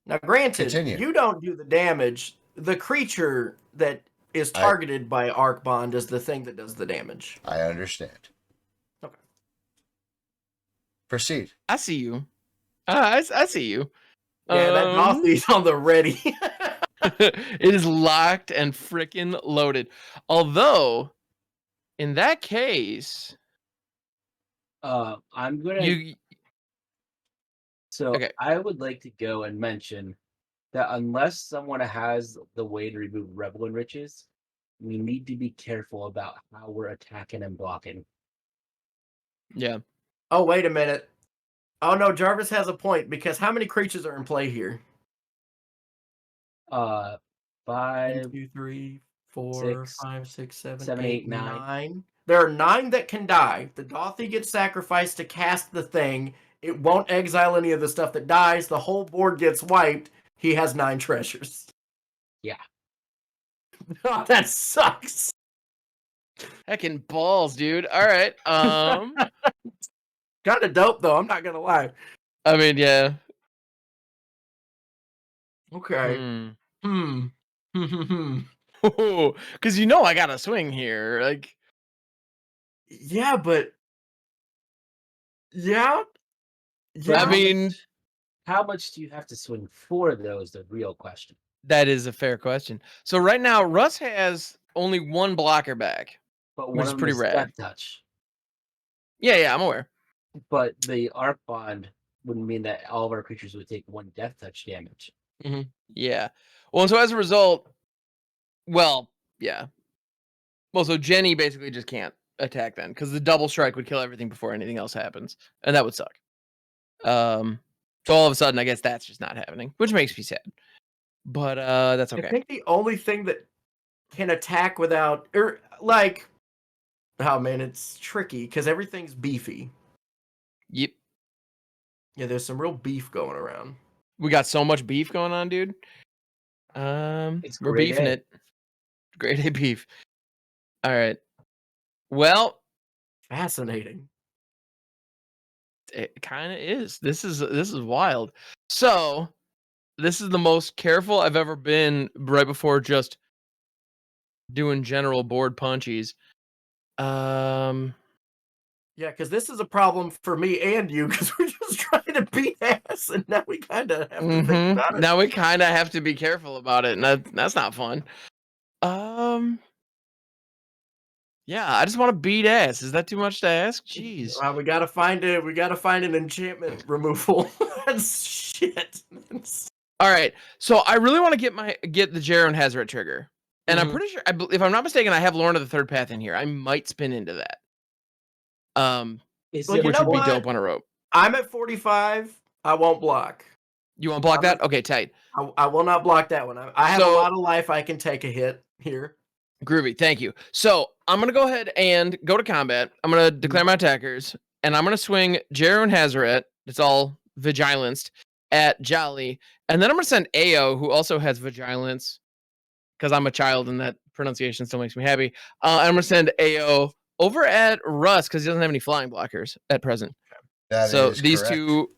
Now, granted, Continue. you don't do the damage. The creature that is targeted by Arc Bond is the thing that does the damage. I understand. Okay. Proceed. I see you. I see you. Yeah, that Gothy's on the ready. It is locked and freaking loaded. Although, in that case, I'm gonna. Okay. I would like to go and mention that unless someone has the way to remove Rebel Enriches, we need to be careful about how we're attacking and blocking. Yeah. Oh, wait a minute. Oh no, Jarvis has a point because how many creatures are in play here? 5, 1, 2, 3, 4, 6, 5, 6, 7, 7, 8, 8, 9. 9. There are 9 that can die. The Gothy gets sacrificed to cast the thing. It won't exile any of the stuff that dies. The whole board gets wiped. He has 9 treasures. Yeah. Oh, that sucks. Heckin' balls, dude. All right. Kind of dope though. I'm not gonna lie. I mean, yeah. Okay. Because I got a swing here. Like, yeah, but yeah. I mean, how much do you have to swing for those? The real question. That is a fair question. So right now, Russ has only 1 blocker back, but which one is of pretty them is rad. Death Touch. Yeah, I'm aware. But the Arc Bond wouldn't mean that all of our creatures would take 1 Death Touch damage. Mm-hmm. Yeah. Well, and so as a result, yeah. Well, so Jenny basically just can't attack then because the double strike would kill everything before anything else happens, and that would suck. So all of a sudden, I guess that's just not happening, which makes me sad. But that's okay. I think the only thing that can attack without, oh man, it's tricky because everything's beefy. Yep. Yeah, there's some real beef going around. We got so much beef going on, dude. We're beefing it. Grade A beef. All right. Well, fascinating. It kind of is. This is wild. So, this is the most careful I've ever been right before just doing general board punchies. Yeah, because this is a problem for me and you because we're just trying to beat ass, and now we kind of have to think about it. Now we kind of have to be careful about it, and that's not fun. Yeah, I just want to beat ass. Is that too much to ask? Jeez. We gotta find it. We gotta find an enchantment removal. That's shit. All right, so I really want to get the Jero and Hazaret trigger, and I'm pretty sure, if I'm not mistaken, I have Lorna the Third Path in here. I might spin into that. Which would be dope on a rope. I'm at 45. I won't block. You won't block that? Okay, tight. I will not block that one. I have a lot of life. I can take a hit here. Groovy. Thank you. So I'm gonna go ahead and go to combat. I'm gonna declare my attackers, and I'm gonna swing Jero and Hazaret. It's all Vigilanced at Jolly, and then I'm gonna send Ao, who also has Vigilance, because I'm a child and that pronunciation still makes me happy. I'm gonna send Ao over at Russ because he doesn't have any flying blockers at present. That So is these correct. two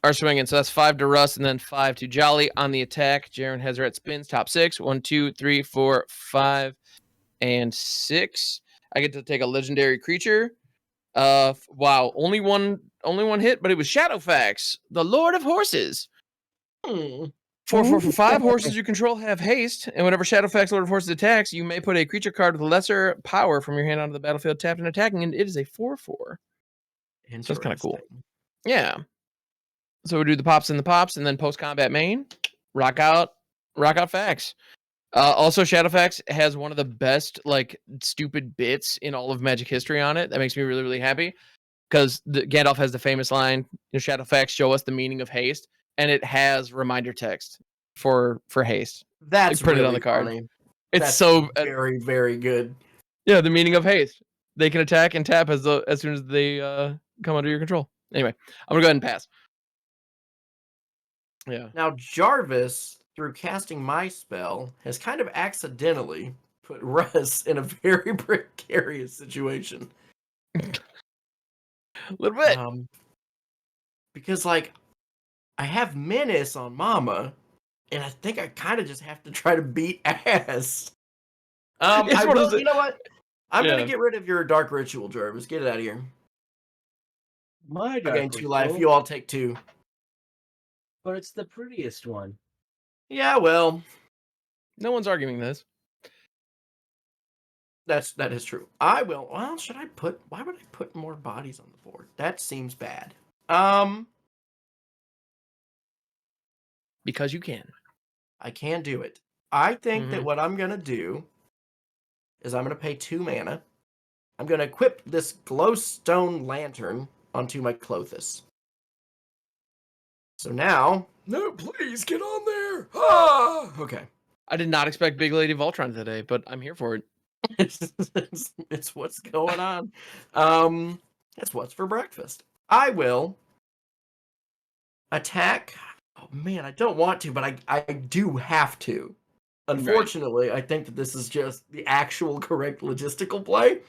are swinging. So that's 5 to Russ and then 5 to Jolly on the attack. Jaren Hazaret spins top 6. 1, 2, 3, 4, 5, and 6. I get to take a legendary creature. Wow, only one hit, but it was Shadowfax, the Lord of Horses. For 5 horses you control have haste, and whenever Shadowfax Lord of Horses attacks, you may put a creature card with lesser power from your hand onto the battlefield tapped and attacking, and it is a 4/4. So that's kind of cool. Yeah. So we do the pops and then post combat main, rock out facts. Also, Shadowfax has one of the best like stupid bits in all of Magic history on it. That makes me really, really happy because Gandalf has the famous line, Shadowfax, show us the meaning of haste, and it has reminder text for haste. That's printed really on the card. funny. It's That's so very, very good. Yeah, the meaning of haste. They can attack and tap as soon as they come under your control. Anyway, I'm gonna go ahead and pass. Yeah. Now, Jarvis, through casting my spell, has kind of accidentally put Russ in a very precarious situation. A little bit. Because, like, I have Menace on Mama, and I think I kind of just have to try to beat ass. You know what? I'm going to get rid of your Dark Ritual, Jarvis. Get it out of here. My Dark Again, 2 Ritual? life. You all take 2. But it's the prettiest one. Yeah, well, No one's arguing this. that is true. I will. Well, why would I put more bodies on the board? That seems bad. Because you can. I can do it. I think that what I'm going to do is I'm going to pay 2 mana. I'm going to equip this glowstone lantern onto my Clothis. So now... No, please, get on there! Ah! Okay. I did not expect Big Lady Voltron today, but I'm here for it. It's what's going on. It's what's for breakfast. I will attack... Oh, man, I don't want to, but I do have to. Unfortunately, I think that this is just the actual correct logistical play.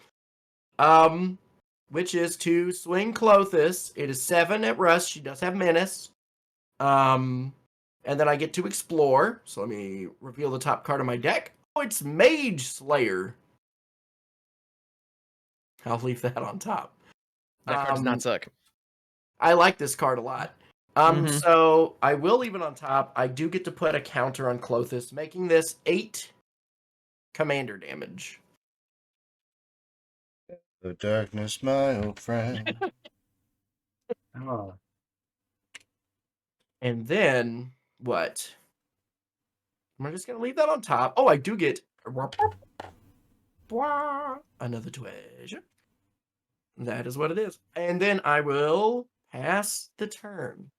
Which is to swing Clothis. It is 7 at Russ. She does have Menace. And then I get to explore. So let me reveal the top card of my deck. Oh, it's Mage Slayer. I'll leave that on top. That card does not suck. I like this card a lot. So I will leave it on top. I do get to put a counter on Clothis, making this 8 commander damage. The darkness, my old friend. Oh. And then, what? I'm just going to leave that on top. Oh, I do get another treasure. That is what it is. And then I will pass the turn.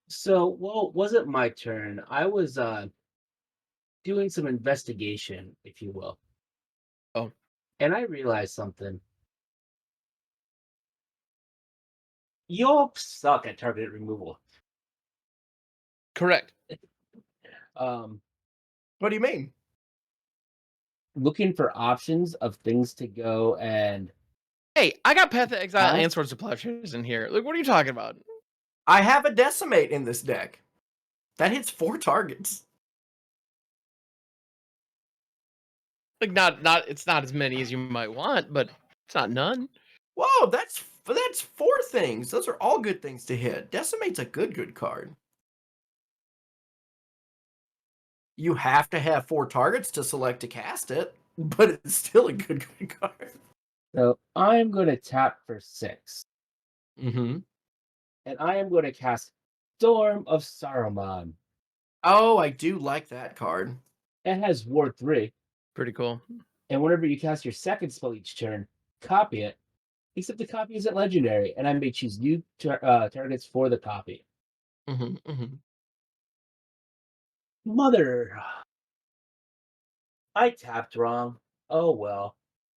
So, well, it wasn't my turn. I was doing some investigation, if you will. Oh. And I realized something. Y'all suck at targeted removal. Correct. What do you mean? Looking for options of things to go and... Hey, I got Path of Exile and Swords of Plowshares in here. Look, what are you talking about? I have a Decimate in this deck. That hits 4 targets. Like it's not as many as you might want, but it's not none. Whoa, that's 4 things. Those are all good things to hit. Decimate's a good card. You have to have 4 targets to select to cast it, but it's still a good card. So I'm going to tap for 6. Mm-hmm. And I am going to cast Storm of Saruman. Oh, I do like that card. It has Ward 3. Pretty cool. And whenever you cast your second spell each turn, copy it. Except the copy isn't legendary, and I may choose new targets for the copy. Mm-hmm. Mother. I tapped wrong. Oh well.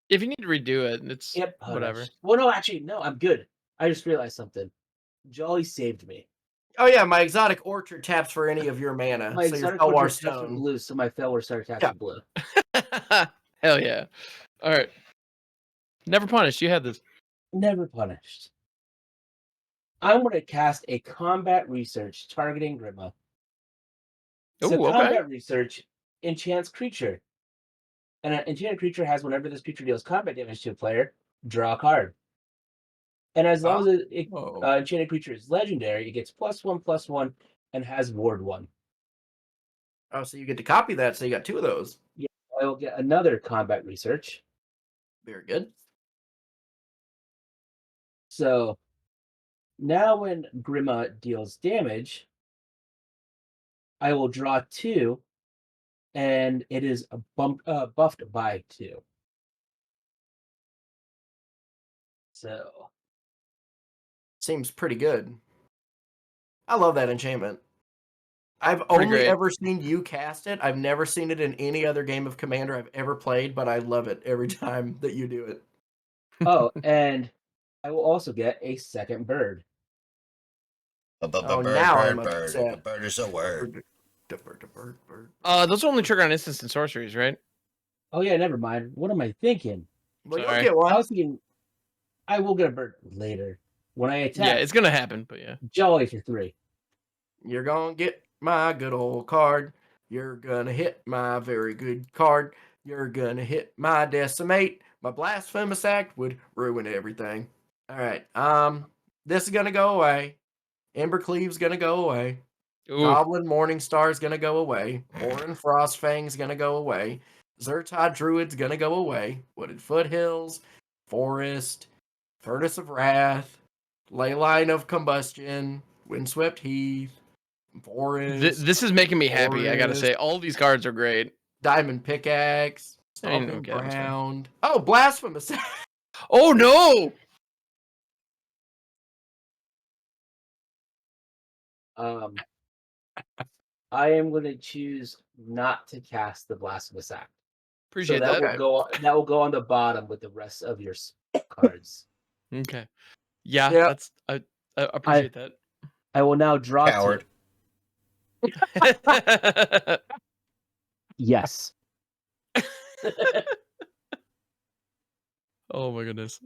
If you need to redo it, it's Get whatever. punished. Well, no, actually, no. I'm good. I just realized something. Jolly saved me. Oh yeah, my exotic orchard taps for any of your mana. My So your exotic Felwar orchard taps for Stone. blue, so my Felwar started Yeah. tapping blue. Hell yeah. All right. Never punished. You had this. Never punished. I'm going to cast a combat research targeting Grima. So Ooh, okay. combat research enchants creature. And an enchanted creature has whenever this creature deals combat damage to a player, draw a card. And as long as Oh. enchanted creature is legendary, it gets +1/+1 and has ward 1. Oh, so you get to copy that. So you got 2 of those. Yeah, I will get another combat research. Very good. So now when Grima deals damage, I will draw 2, and it is buffed by 2. So Seems pretty good. I love that enchantment. I've Pretty only great. ever seen you cast it. I've never seen it in any other game of Commander I've ever played, but I love it every time that you do it. oh, and I will also get a second bird. Oh, Bird, now I'm bird, bird. upset. A bird is a word. Bird. Those only trigger on instants and sorceries, right? Oh yeah, never mind. What am I thinking? Well, Sorry. you'll get one. I was thinking I will get a bird later when I attack. Yeah, it's gonna happen, but yeah. Jolly for 3. You're gonna get my good old card. You're gonna hit my very good card. You're gonna hit my decimate. My blasphemous act would ruin everything. All right. This is gonna go away. Embercleave's gonna go away. Ooh. Goblin Morningstar's gonna go away. Orin Frostfang's gonna go away. Zertod Druid's gonna go away. Wooded Foothills, Forest, Furnace of Wrath, Leyline of Combustion, Windswept Heath, Forest, This is making me happy. I gotta Forest, say, all these cards are great. Diamond Pickaxe, I mean, Stalking okay, that was fine. Ground. Oh, Blasphemous! Oh no! I am going to choose not to cast the Blasphemous Act. Appreciate so that. that will go on the bottom with the rest of your cards. Okay. Yeah, Yeah. that's I appreciate that. I will now draw Coward. 2. Yes. Oh my goodness.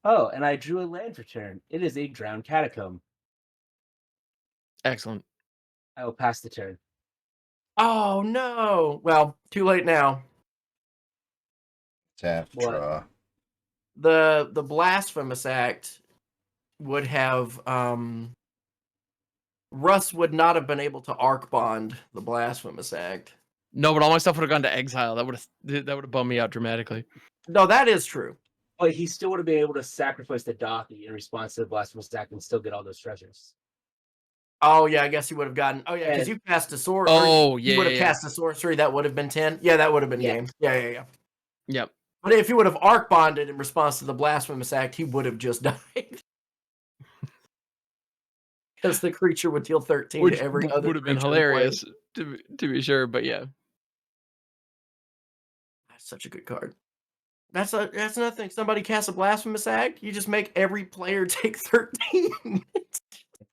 Oh, and I drew a land for turn. It is a Drowned Catacomb. Excellent. I will pass the turn. Oh no! Well, too late now. Tap, What? draw. The Blasphemous Act would have Russ would not have been able to arc bond the Blasphemous Act. No, but all my stuff would have gone to exile. That would have bummed me out dramatically. No, that is true. But he still would have been able to sacrifice the Dothi in response to the Blasphemous Act and still get all those treasures. Oh yeah, I guess he would have gotten. Oh yeah, because you cast a sword. Oh yeah, you would have cast a sorcery that would have been 10. Yeah, that would have been game. Yeah. Yep. But if he would have arc bonded in response to the Blasphemous Act, he would have just died. Because the creature would deal 13 Which to every other. would have been creature in play. hilarious to be sure, but yeah. That's such a good card. That's another thing. Somebody casts a Blasphemous Act, you just make every player take 13.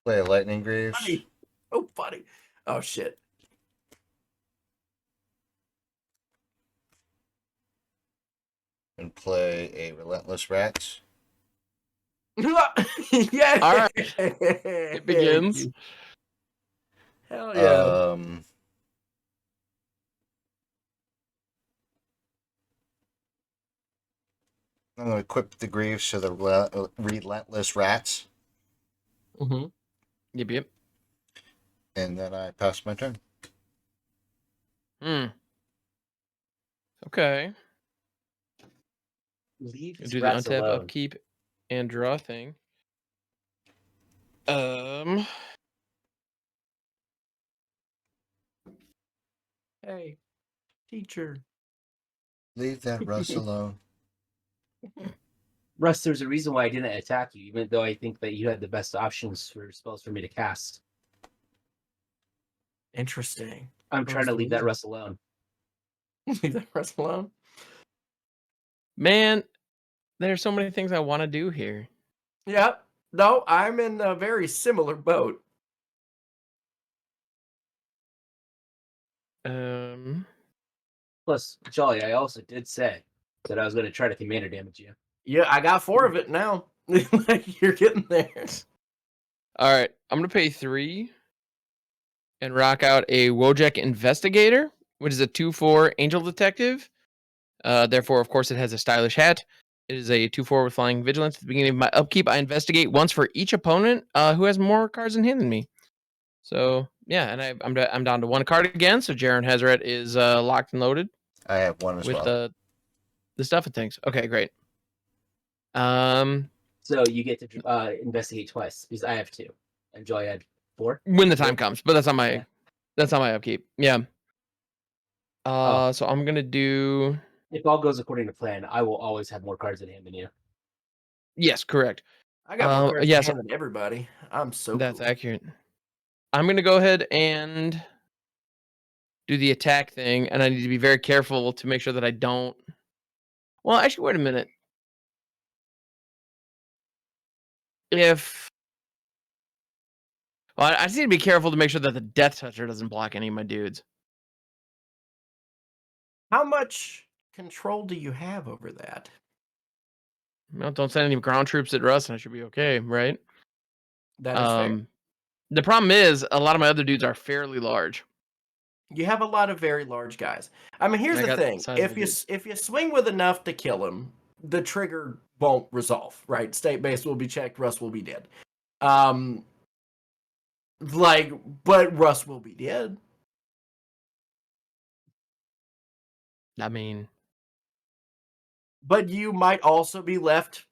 Play a Lightning Greaves. Funny. Oh, funny. Oh, shit. And play a Relentless Rats. Yeah. All right. It begins. Hell yeah. I'm going to equip the Greaves to the Relentless Rats. Mm-hmm. Yep. And then I pass my turn. Okay. Leave his Do the rats untap, alone. upkeep, and draw thing. Hey, teacher. Leave that Russ alone. Russ, there's a reason why I didn't attack you, even though I think that you had the best options for spells for me to cast. Interesting. I'm What trying was to the leave that reason? Russ alone. Leave that rest alone. Man, there's so many things I want to do here. Yep. No, I'm in a very similar boat. Plus, Jolly, I also did say that I was going to try to commander damage you. Yeah, I got 4 of it now. Like, you're getting there. All right, I'm gonna pay 3 and rock out a Wojek Investigator, which is a 2/4 Angel Detective. Therefore, of course, it has a stylish hat. It is a 2/4 with flying vigilance. At the beginning of my upkeep, I investigate once for each opponent who has more cards in hand than me. So yeah, and I'm down to 1 card again. So Jaren Hezret is locked and loaded I have one as with well. the stuff and things. Okay, great. So you get to investigate twice because I have 2, and Jolly had 4. When the time comes, but that's not my Yeah. that's not my upkeep. Yeah. Oh. So I'm gonna do. If all goes according to plan, I will always have more cards in hand than you. Yes, correct. I got more cards yes, in hand than everybody. I'm so that's cool. accurate. I'm gonna go ahead and do the attack thing, and I need to be very careful to make sure that I don't. Well, actually, wait a minute. Well, I just need to be careful to make sure that the Death Toucher doesn't block any of my dudes. How much control do you have over that? Well, don't send any ground troops at Russ, and I should be okay, right? That is fair. The problem is a lot of my other dudes are fairly large. You have a lot of very large guys. I mean, here's I the got thing: sizable if you swing with enough to kill him, the trigger won't resolve. Right? State base will be checked. Russ will be dead. But Russ will be dead. I mean, But you might also be left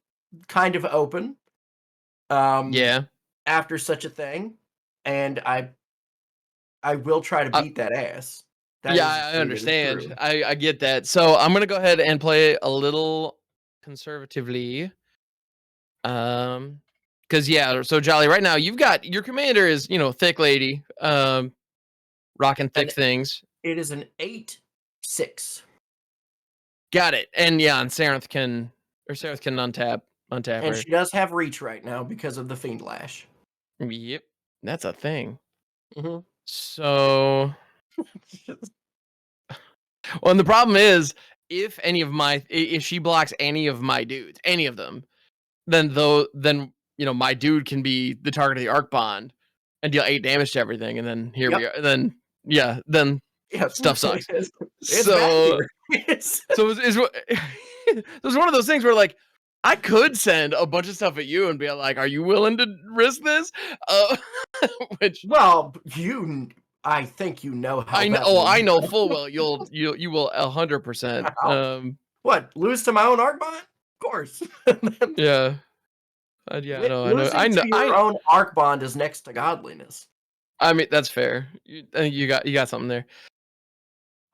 kind of open. yeah. After such a thing, and I will try to beat that ass. That Yeah, is a I thing that is understand. true. I get that. So I'm gonna go ahead and play a little conservatively. Because yeah, so Jolly, right now you've got your commander is thick lady, rocking thick And things. it is an 8/6. Got it. And yeah, and Sarenth can untap And her. she does have reach right now because of the Fiend Lash. Yep, that's a thing. Mm-hmm. So, well, and the problem is if she blocks any of my dudes, any of them, then my dude can be the target of the arc bond and deal 8 damage to everything, and then here we are. Then stuff sucks. It's So bad here. so it's one of those things where like I could send a bunch of stuff at you and be like, "Are you willing to risk this?" Which well, I think you know how. I know. that Oh, will I know go. full well you will 100%. What, lose to my own arc bond? Of course. Yeah. Yeah, Losing to your own arc bond is next to godliness. I mean, that's fair. I think you got something there.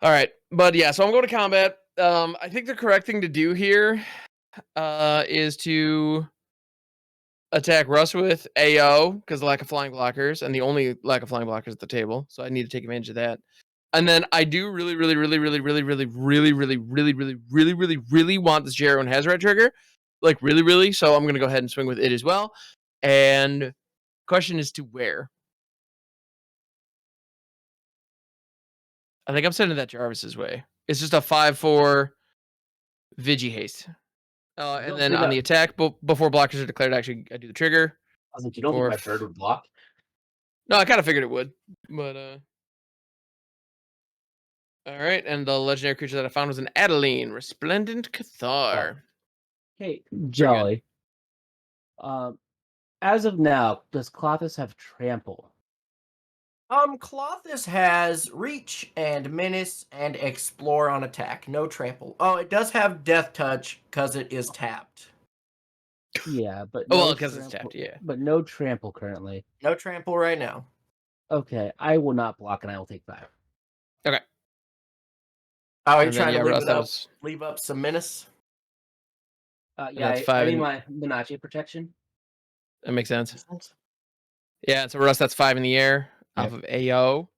All right, but yeah, so I'm going to combat. I think the correct thing to do here is to attack Russ with AO because the lack of flying blockers and the only lack of flying blockers at the table. So I need to take advantage of that. And then I do really want this Jero and Hezret trigger. Like really. So I'm gonna go ahead and swing with it as well. And question is to where? I think I'm sending that Jarvis's way. It's just a 5/4 Vigi haste. And then on the attack, before blockers are declared, actually I do the trigger. I was like, you don't think my bird would block? No, I kind of figured it would, but all right, and the legendary creature that I found was an Adeline, Resplendent Cathar. Hey, Jolly. As of now, does Clothis have trample? Clothis has reach and menace and explore on attack. No trample. Oh, it does have death touch because it is tapped. Yeah, but because it's tapped. Yeah, but no trample currently. No trample right now. Okay, I will not block, and I will take 5. Okay. Oh, you're trying to leave up some menace? Yeah, that's 5 I need my Menace protection. That makes sense. Yeah, so Russ, that's 5 in the air off of AO.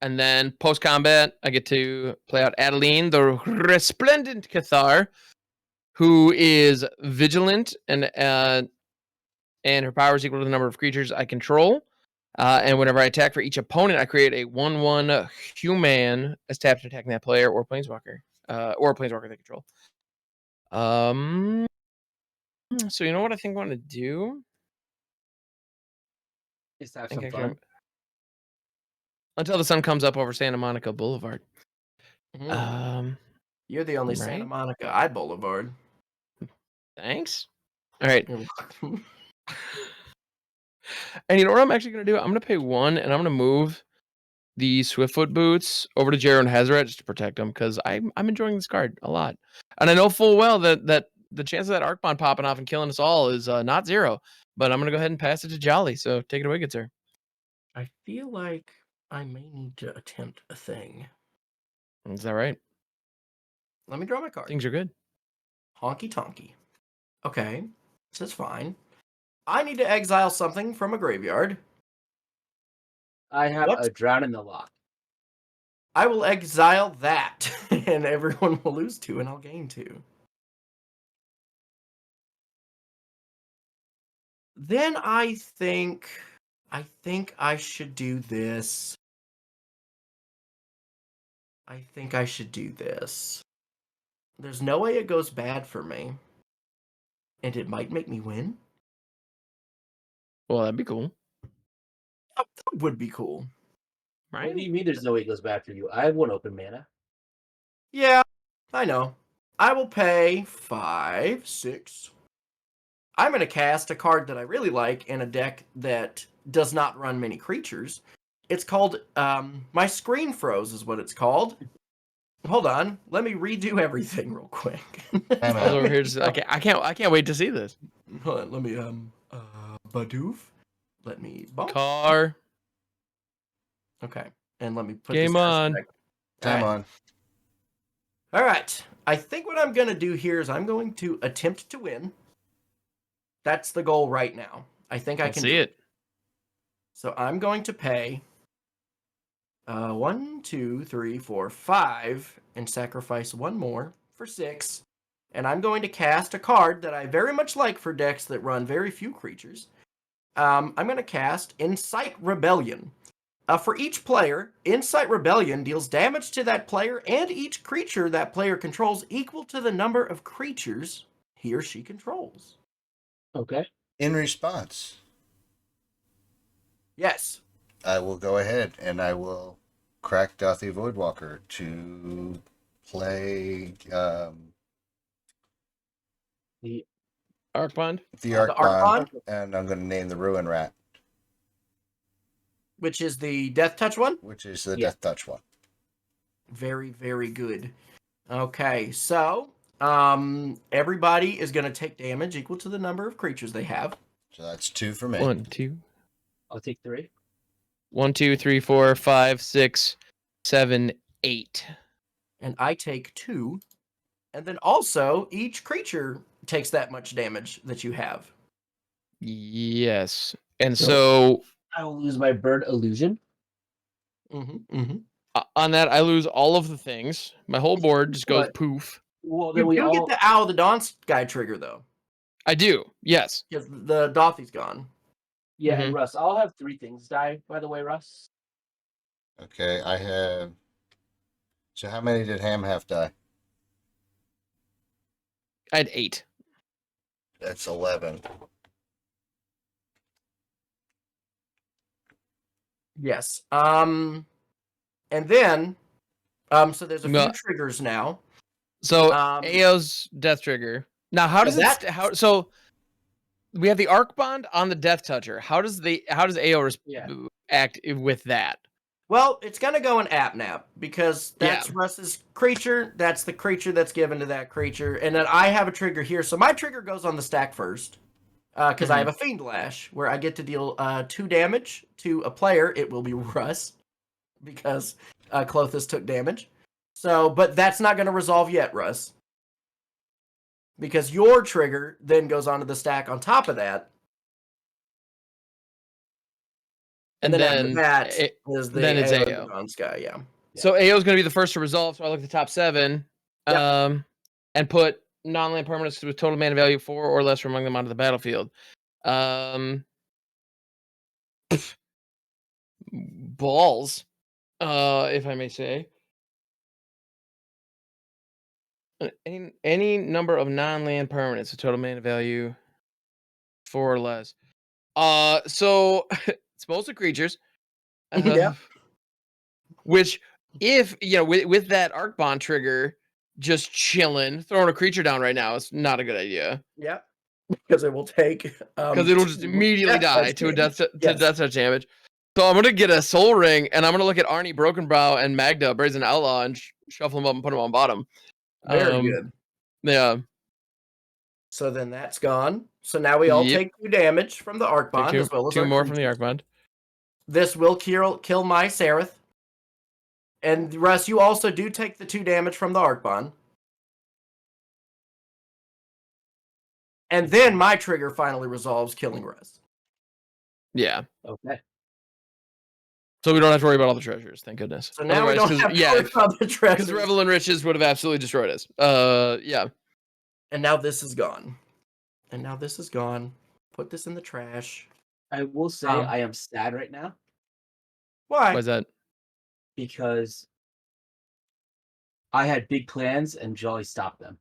And then post combat, I get to play out Adeline, the resplendent Cathar, who is vigilant and her power is equal to the number of creatures I control. And whenever I attack for each opponent, I create a 1/1 human as tapped to attacking that player or planeswalker, they control. So you know what I think I want to do? Just have I think some actually fun. until the sun comes up over Santa Monica Boulevard. Mhm. You're the only Santa right? Monica I boulevard. Thanks. All right. You're welcome. And you know what I'm actually going to do? I'm going to pay 1, and I'm going to move the Swiftfoot boots over to Jero and Hazaret just to protect them, because I'm enjoying this card a lot. And I know full well that the chance of that Arcbond popping off and killing us all is not 0. But I'm going to go ahead and pass it to Jolly. So take it away, good sir. I feel like I may need to attempt a thing. Is that right? Let me draw my card. Things are good. Honky tonky. Okay, this is fine. I need to exile something from a graveyard. I have What? a Drown in the Loch. I will exile that, and everyone will lose 2, and I'll gain 2. Then I think I should do this. There's no way it goes bad for me. And it might make me win. Well, that'd be cool. That would be cool. Right? What do you mean there's no way it goes bad for you? I have 1 open mana. Yeah, I know. I will pay 5, 6. I'm going to cast a card that I really like in a deck that does not run many creatures. It's called, my screen froze is what it's called. Hold on, let me redo everything real quick. I'm I was out. over here just, I can't wait to see this. Hold on, let me, Badoof. Let me bump. Car. Okay, and let me put Game this cursor on. back. Time Alright. on. All right. I think what I'm going to do here is I'm going to attempt to win. That's the goal right now. I think I Let's can see do it. So I'm going to pay 1, 2, 3, 4, 5 and sacrifice 1 more for 6. And I'm going to cast a card that I very much like for decks that run very few creatures. I'm going to cast Incite Rebellion. For each player, Incite Rebellion deals damage to that player and each creature that player controls equal to the number of creatures he or she controls. Okay. In response, Yes. I will go ahead and I will crack Dothy Voidwalker to play The Arcbond. the The Arcbond, Arcbond, and I'm going to name the Ruin Rat, which is the Death Touch one. which is the Yeah. Death Touch one. Very, very good. Okay, so everybody is going to take damage equal to the number of creatures they have. So that's 2 for me. 1, 2. I'll take 3. 1, 2, 3, 4, 5, 6, 7, 8. And I take 2. And then also, each creature takes that much damage that you have. Yes. And so I will lose my Bird Illusion. on that, I lose all of the things. My whole board just goes What? poof. Well, then You we do all. get the Owl of the Dawn Sky trigger, though, I do. Yes. because the Dothy's gone. Yeah, Mhm. and Russ, I'll have 3 things die, by the way, Russ. Okay, I have. So how many did Ham have die? I had 8. That's 11. Yes. And then, so there's a No. few triggers now. So Um, AO's death trigger. Now, how does that- it? So we have the Arcbond on the Death Toucher. How does AO Yeah. act with that? Well, it's going to go in AppNap because that's Yeah. Russ's creature. That's the creature that's given to that creature. And then I have a trigger here. So my trigger goes on the stack first because I have a Fiend Lash where I get to deal 2 damage to a player. It will be Russ because Clothis took damage. So, but that's not going to resolve yet, Russ. Because your trigger then goes onto the stack on top of that. And then after that is the then it's AO AO. Dawn Sky, yeah. So AO is going to be the first to resolve. So I look at the top 7, Yep. and put non-land permanents with total mana value 4 or less from among them onto the battlefield. Balls, if I may say. Any number of non-land permanents with total mana value 4 or less. So it's mostly creatures. Yeah. Which, if with that Arc Bond trigger just chilling, throwing a creature down right now is not a good idea. Yeah. Because it will take Because it'll just immediately die to a death touch damage. So I'm gonna get a Soul Ring, and I'm gonna look at Arnie, Broken Brow, and Magda, Brazen Outlaw, and shuffle them up and put them on bottom. Very good. Yeah. So then that's gone. So now we all take 2 damage from the Arc Bond, as well as 2 more from the Arc Bond. This will kill my Seraph. And Russ, you also do take the 2 damage from the Arc Bond. And then my trigger finally resolves, killing Russ. Yeah. Okay. So we don't have to worry about all the treasures, thank goodness. So now we don't have to worry about the treasures. Because Revel and Riches would have absolutely destroyed us. Yeah. And now this is gone. Put this in the trash. I will say I am sad right now. Why? Why is that? Because I had big plans and Jolly stopped them.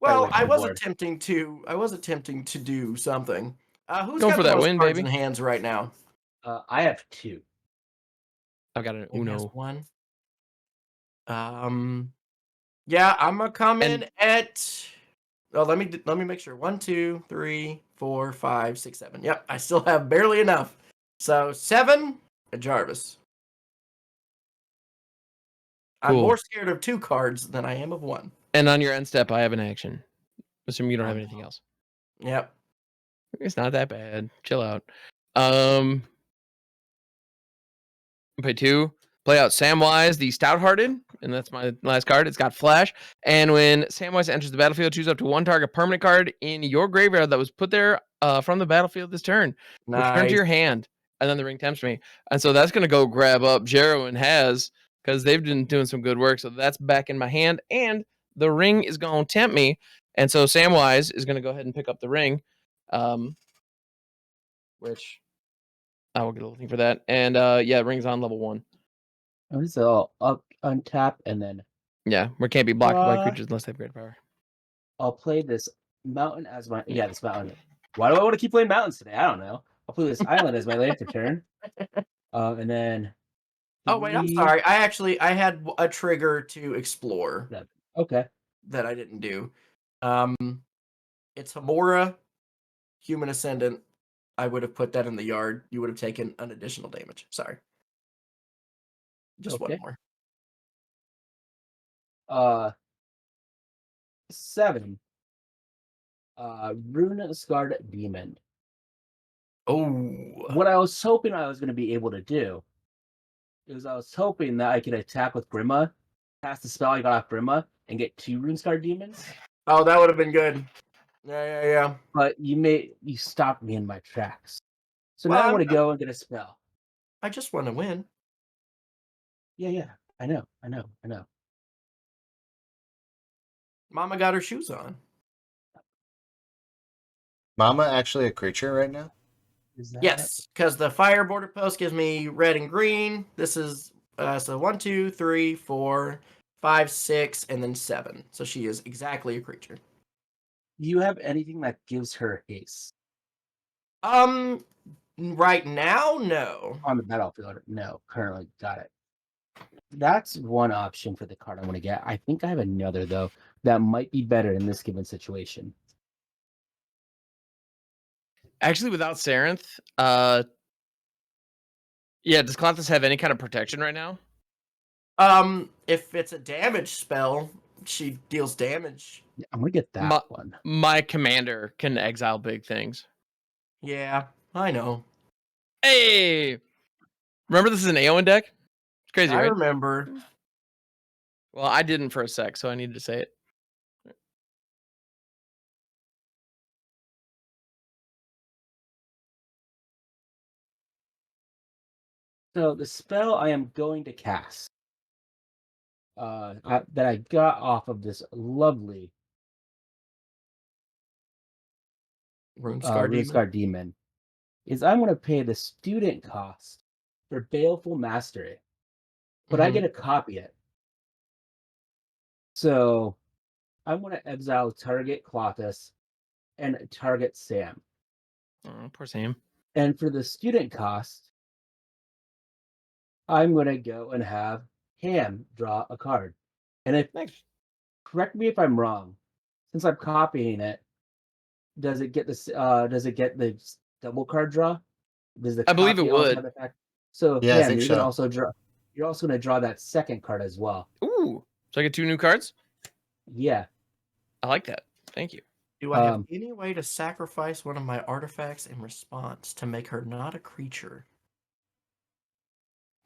Well, I was attempting to do something. Who's going got for the that most win, cards baby? in hands right now? I have 2. I've got an He has Uno. 1. Yeah, I'm gonna come in at. Oh, let me make sure. 1, 2, 3, 4, 5, 6, 7. Yep, I still have barely enough. So 7, a Jarvis. I'm more scared of 2 cards than I am of 1. And on your end step, I have an action. Assume you don't have anything else. Yep. It's not that bad. Chill out. Play 2. Play out Samwise, the Stout-Hearted, and that's my last card. It's got Flash. And when Samwise enters the battlefield, choose up to 1 target permanent card in your graveyard that was put there from the battlefield this turn. Return to your hand. And then the ring tempts me. And so that's going to go grab up Jero and Haz, because they've been doing some good work. So that's back in my hand. And the ring is going to tempt me. And so Samwise is going to go ahead and pick up the ring, which I will get a little thing for that. And yeah, ring's on level 1. So I'll untap and then. Yeah, we can't be blocked by creatures unless they have great power. I'll play this mountain as my. Yeah, this mountain. Why do I want to keep playing mountains today? I don't know. I'll play this island as my land for turn. And then. Oh, wait, I'm sorry. I had a trigger to explore. Okay. That I didn't do. It's Hamora, Human Ascendant. I would have put that in the yard. You would have taken an additional damage. Sorry. Just one more. 7. Rune Scarred Demon. Oh. What I was hoping I was going to be able to do is I was hoping that I could attack with Grima, cast the spell I got off Grima, and get 2 Rune Scarred Demons. Oh, that would have been good. Yeah. But you stopped me in my tracks. So now I want to go and get a spell. I just want to win. Yeah. I know. Mama got her shoes on. Mama actually a creature right now? Yes, because the fire border post gives me red and green. This is so 1, 2, 3, 4, 5, 6, and then 7. So she is exactly a creature. Do you have anything that gives her haste? Right now, no. On the battlefield, no. Currently, got it. That's one option for the card I want to get. I think I have another though that might be better in this given situation. Actually, without Sarenth, does Clanthus have any kind of protection right now? If it's a damage spell, she deals damage. Yeah, I'm gonna get that one. My commander can exile big things. Yeah, I know. Hey! Remember this is an Aowen deck? It's crazy, right? I remember. Well, I didn't for a sec, so I needed to say it. So the spell I am going to cast, that I got off of this lovely Runescar Demon. Runescar Demon, is I'm going to pay the student cost for Baleful Mastery, but I Mhm. get to copy it. So I'm going to exile target Clothis and target Sam. Oh, poor Sam. And for the student cost, I'm going to go and have Ham draw a card. And if Thanks. correct me if I'm wrong, since I'm copying it, does it get this? Does it get the double card draw? Does the I believe it copy also would. have the fact? So Yeah, I Ham, think you're gonna so. also draw. You're also gonna draw that second card as well. Ooh. So I get 2 new cards? Yeah. I like that. Thank you. Do I have Um, any way to sacrifice one of my artifacts in response to make her not a creature?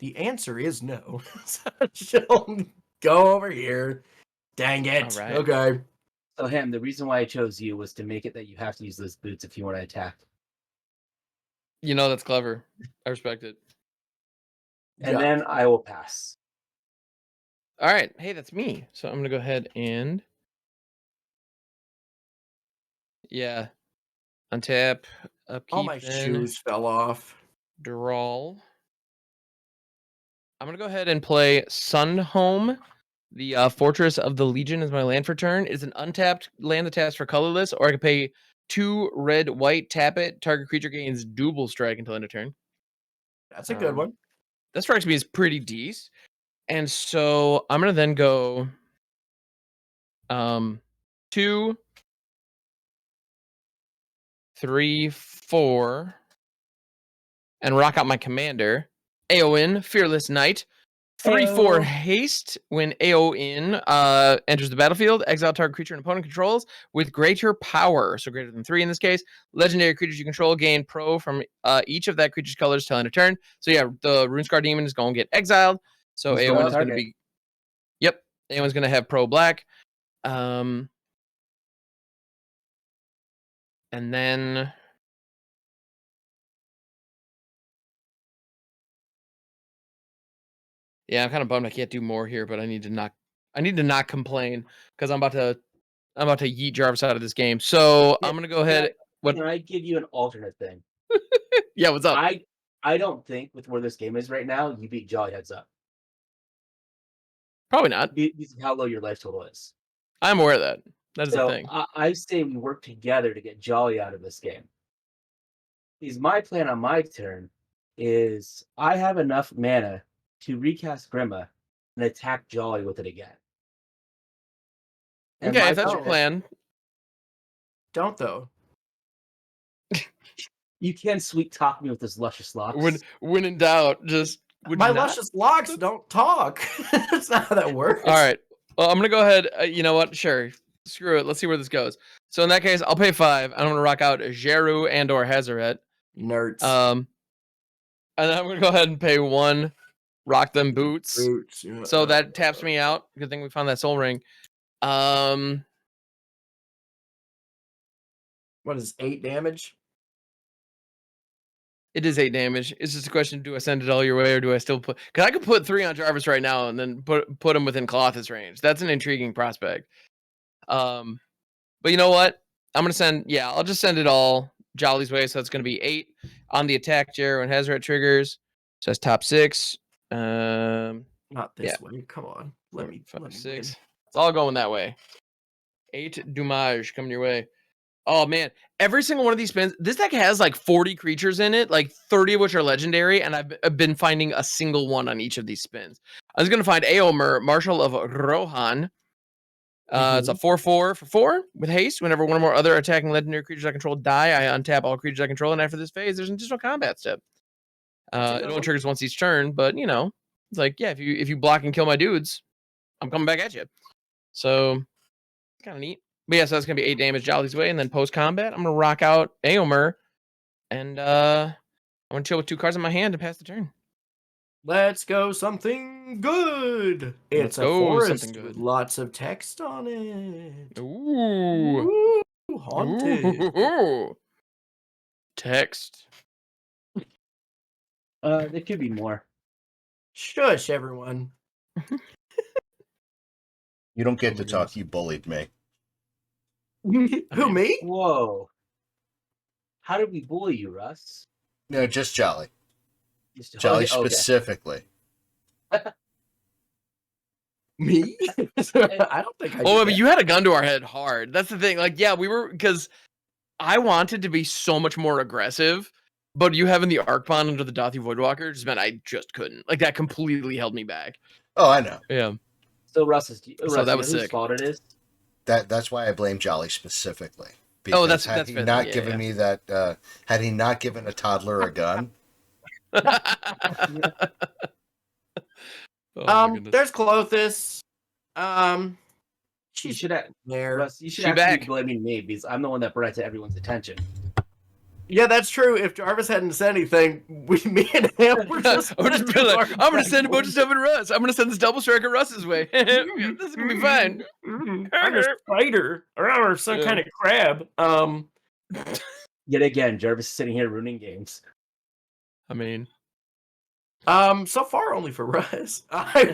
The answer is no. So she'll go over here. Dang it. All right. Okay. So Ham, the reason why I chose you was to make it that you have to use those boots if you want to attack. You know that's clever. I respect it. And Yeah. then I will pass. All right. Hey, that's me. So I'm going to go ahead and yeah, untap, upkeep, All my then shoes fell off. draw. I'm going to go ahead and play Sunhome. The Fortress of the Legion is my land for turn. It's an untapped land that taps for colorless, or I can pay 2 red, white, tap it. Target creature gains double strike until end of turn. That's a good one. That strikes me as pretty decent. And so I'm gonna then go 2, 3, 4, and rock out my commander. Aowen, Fearless Knight. 3/4 Ayo. haste when Aowen enters the battlefield. Exile target creature an opponent controls with greater power, so greater than 3 in this case. Legendary creatures you control gain pro from each of that creature's colors till end of turn. So yeah, the Runescar Demon is going to get exiled. So He's Aowen going is going to target. be, yep, Aowen's going to have pro black. And then yeah, I'm kind of bummed I can't do more here, but I need to not complain because I'm about to yeet Jarvis out of this game. So Yeah, I'm gonna go ahead. What? Can I give you an alternate thing? Yeah, what's up? I don't think with where this game is right now, you beat Jolly Heads Up. Probably not. Because of how low your life total is. I'm aware of that. That is the So thing. I say we work together to get Jolly out of this game. Because my plan on my turn is I have enough mana to recast Grima and attack Jolly with it again. And Okay, my if that's your plan. Don't though. You can sweet talk me with this luscious locks. When in doubt, just would My you not? luscious locks don't talk. That's not how that works. All right. Well, I'm gonna go ahead. You know what? Sure. Screw it. Let's see where this goes. So in that case, I'll pay 5. I'm gonna rock out Jeru and or Hazaret. Nerds. And then I'm gonna go ahead and pay 1. Rock them boots. Yeah. So that taps me out. Good thing we found that soul ring. What is 8 damage? It is 8 damage. It's just a question: do I send it all your way, or do I still put? Because I could put 3 on Jarvis right now, and then put him within Clothis range. That's an intriguing prospect. But you know what? I'm gonna send. Yeah, I'll just send it all Jolly's way. So it's gonna be 8 on the attack. Jero and Hazaret triggers. So that's top 6. Not this Yeah. way. Come on. 4, Let me 5, win. 6. It's all going that way. 8 Dommage coming your way. Oh man, every single one of these spins. This deck has like 40 creatures in it, like 30 of which are legendary, and I've been finding a single one on each of these spins. I was gonna find Aomer, Marshal of Rohan. It's a 4/4 for 4 with haste. Whenever one or more other attacking legendary creatures I control die, I untap all creatures I control, and after this phase, there's an additional combat step. It only triggers once each turn, but you know, it's like yeah, if you block and kill my dudes, I'm coming back at you. So kind of neat. But yeah, so that's gonna be 8 damage Jolly's way, and then post combat, I'm gonna rock out Aomer, and I'm gonna chill with 2 cards in my hand and pass the turn. Let's go something good. Let's It's a go forest something with good. lots of text on it. Ooh, Ooh, haunted. Ooh. Text. There could be more. Shush, everyone. You don't get Oh to my talk. goodness. You bullied me. Who, me? Whoa. How did we bully you, Russ? No, just Jolly. Okay. Specifically. Me? I don't think I did Oh, but that. you had a gun to our head hard. That's the thing. Like, yeah, we were because I wanted to be so much more aggressive, but you having the arc bond under the Dothy Voidwalker just meant I just couldn't. Like that completely held me back. Oh, I know. Yeah. So Russ, So you that know was whose sick. fault it is? That's why I blame Jolly specifically. Oh, Because that's he fair. not Yeah, given yeah. me that, had he not given a toddler a gun, Oh my goodness. There's Clothis. You She's should have, there. Russ. You should She actually be back. blaming me because I'm the one that brought it to everyone's attention. Yeah, that's true. If Jarvis hadn't said anything, me and him were just. I'm gonna send a bunch of stuff at Russ. I'm gonna send this double striker Russ's way. This is gonna be fine. I'm a spider or some kind of crab. Yet again, Jarvis is sitting here ruining games. I mean, So far only for Russ. I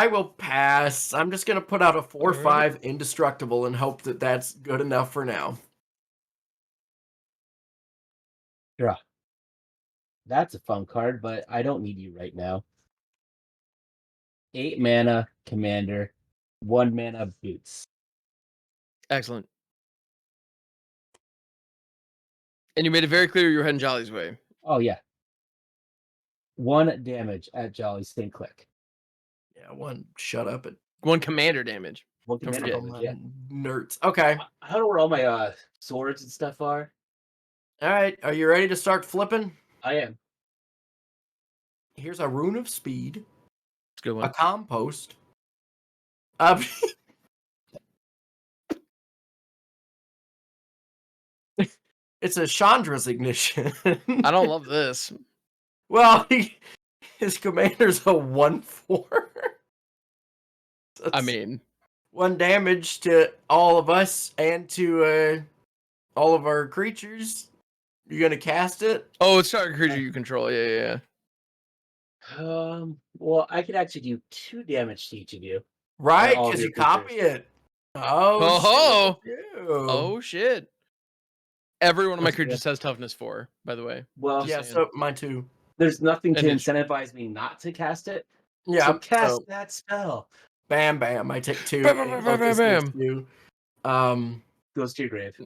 will pass. I'm just gonna put out a 4/5 indestructible and hope that that's good enough for now. Draw. That's a fun card, but I don't need you right now. 8 mana commander, 1 mana boots. excellent. And you made it very clear you were heading Jolly's way. Oh yeah. 1 damage at Jolly's Think Click. Yeah, one. Shut up and 1 commander damage. 1 Don't commander forget. damage, yeah. nerds. Okay. I don't know where all my swords and stuff are. All right. Are you ready to start flipping? I am. Here's a rune of speed, It's a good a one. compost. It's a Chandra's ignition. I don't love this. Well, his commander's a 1/4. I mean, 1 damage to all of us and to all of our creatures. You're gonna cast it? oh, it's target creature you control. Yeah. Well, I could actually do 2 damage to each of you. Right, all of because your you copy creatures. it. Oh, Oh, shit. oh shit. Every one of my Okay. creatures has toughness 4, by the way. Well, Just Yeah, saying. so mine too. there's nothing to And it's- incentivize me not to cast it. Yeah, So cast so that spell. bam, bam. I take 2. Bam, and bam, bam, Focus bam, takes bam. 2. Goes to your grave.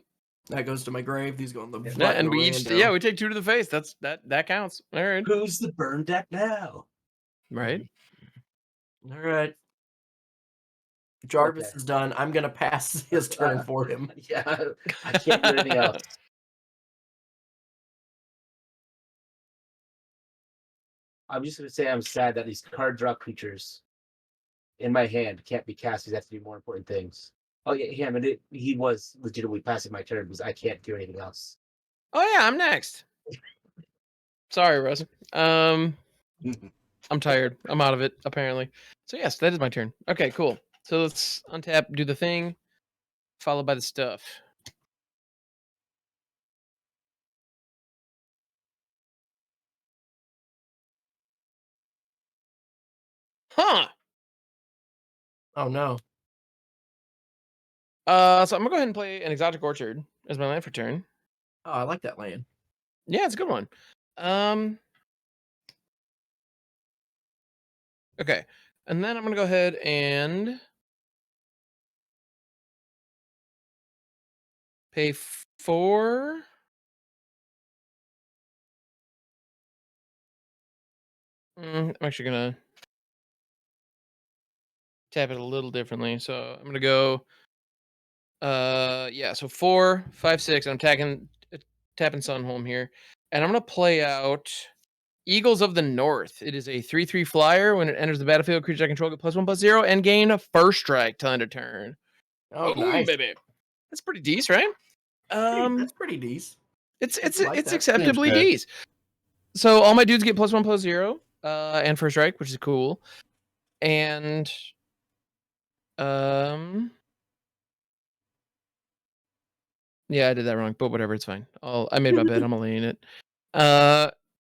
That goes to my grave. These go in the Yeah, and we each, random. yeah, we take 2 to the face. That counts. All right. Who's the burn deck now? Right. All right. Jarvis Okay. is done. I'm gonna pass his turn for him. Yeah, I can't do anything else. I'm just gonna say I'm sad that these card draw creatures in my hand can't be cast because they have to do more important things. Oh yeah, but he was legitimately passing my turn because I can't do anything else. Oh yeah, I'm next. Sorry, Russ. I'm tired. I'm out of it, apparently. So yes, that is my turn. Okay, cool. So let's untap, do the thing, followed by the stuff. Huh. Oh no. So I'm gonna go ahead and play an Exotic Orchard as my land for turn. Oh, I like that land. Yeah, it's a good one. Okay. And then I'm gonna go ahead and pay 4. I'm actually gonna tap it a little differently. So I'm gonna go yeah, so 4, 5, 6. I'm tapping Sunholm here. And I'm gonna play out Eagles of the North. It is a 3/3 flyer. When it enters the battlefield, creature I control get +1/+0 and gain a first strike till end of turn. Oh, Boom, nice. baby. That's pretty decent, right? That's pretty decent. It's like it's that. acceptably Seems good. decent. So all my dudes get +1/+0 and first strike, which is cool. And yeah, I did that wrong, but whatever, it's fine. I made my bet. I'm laying it.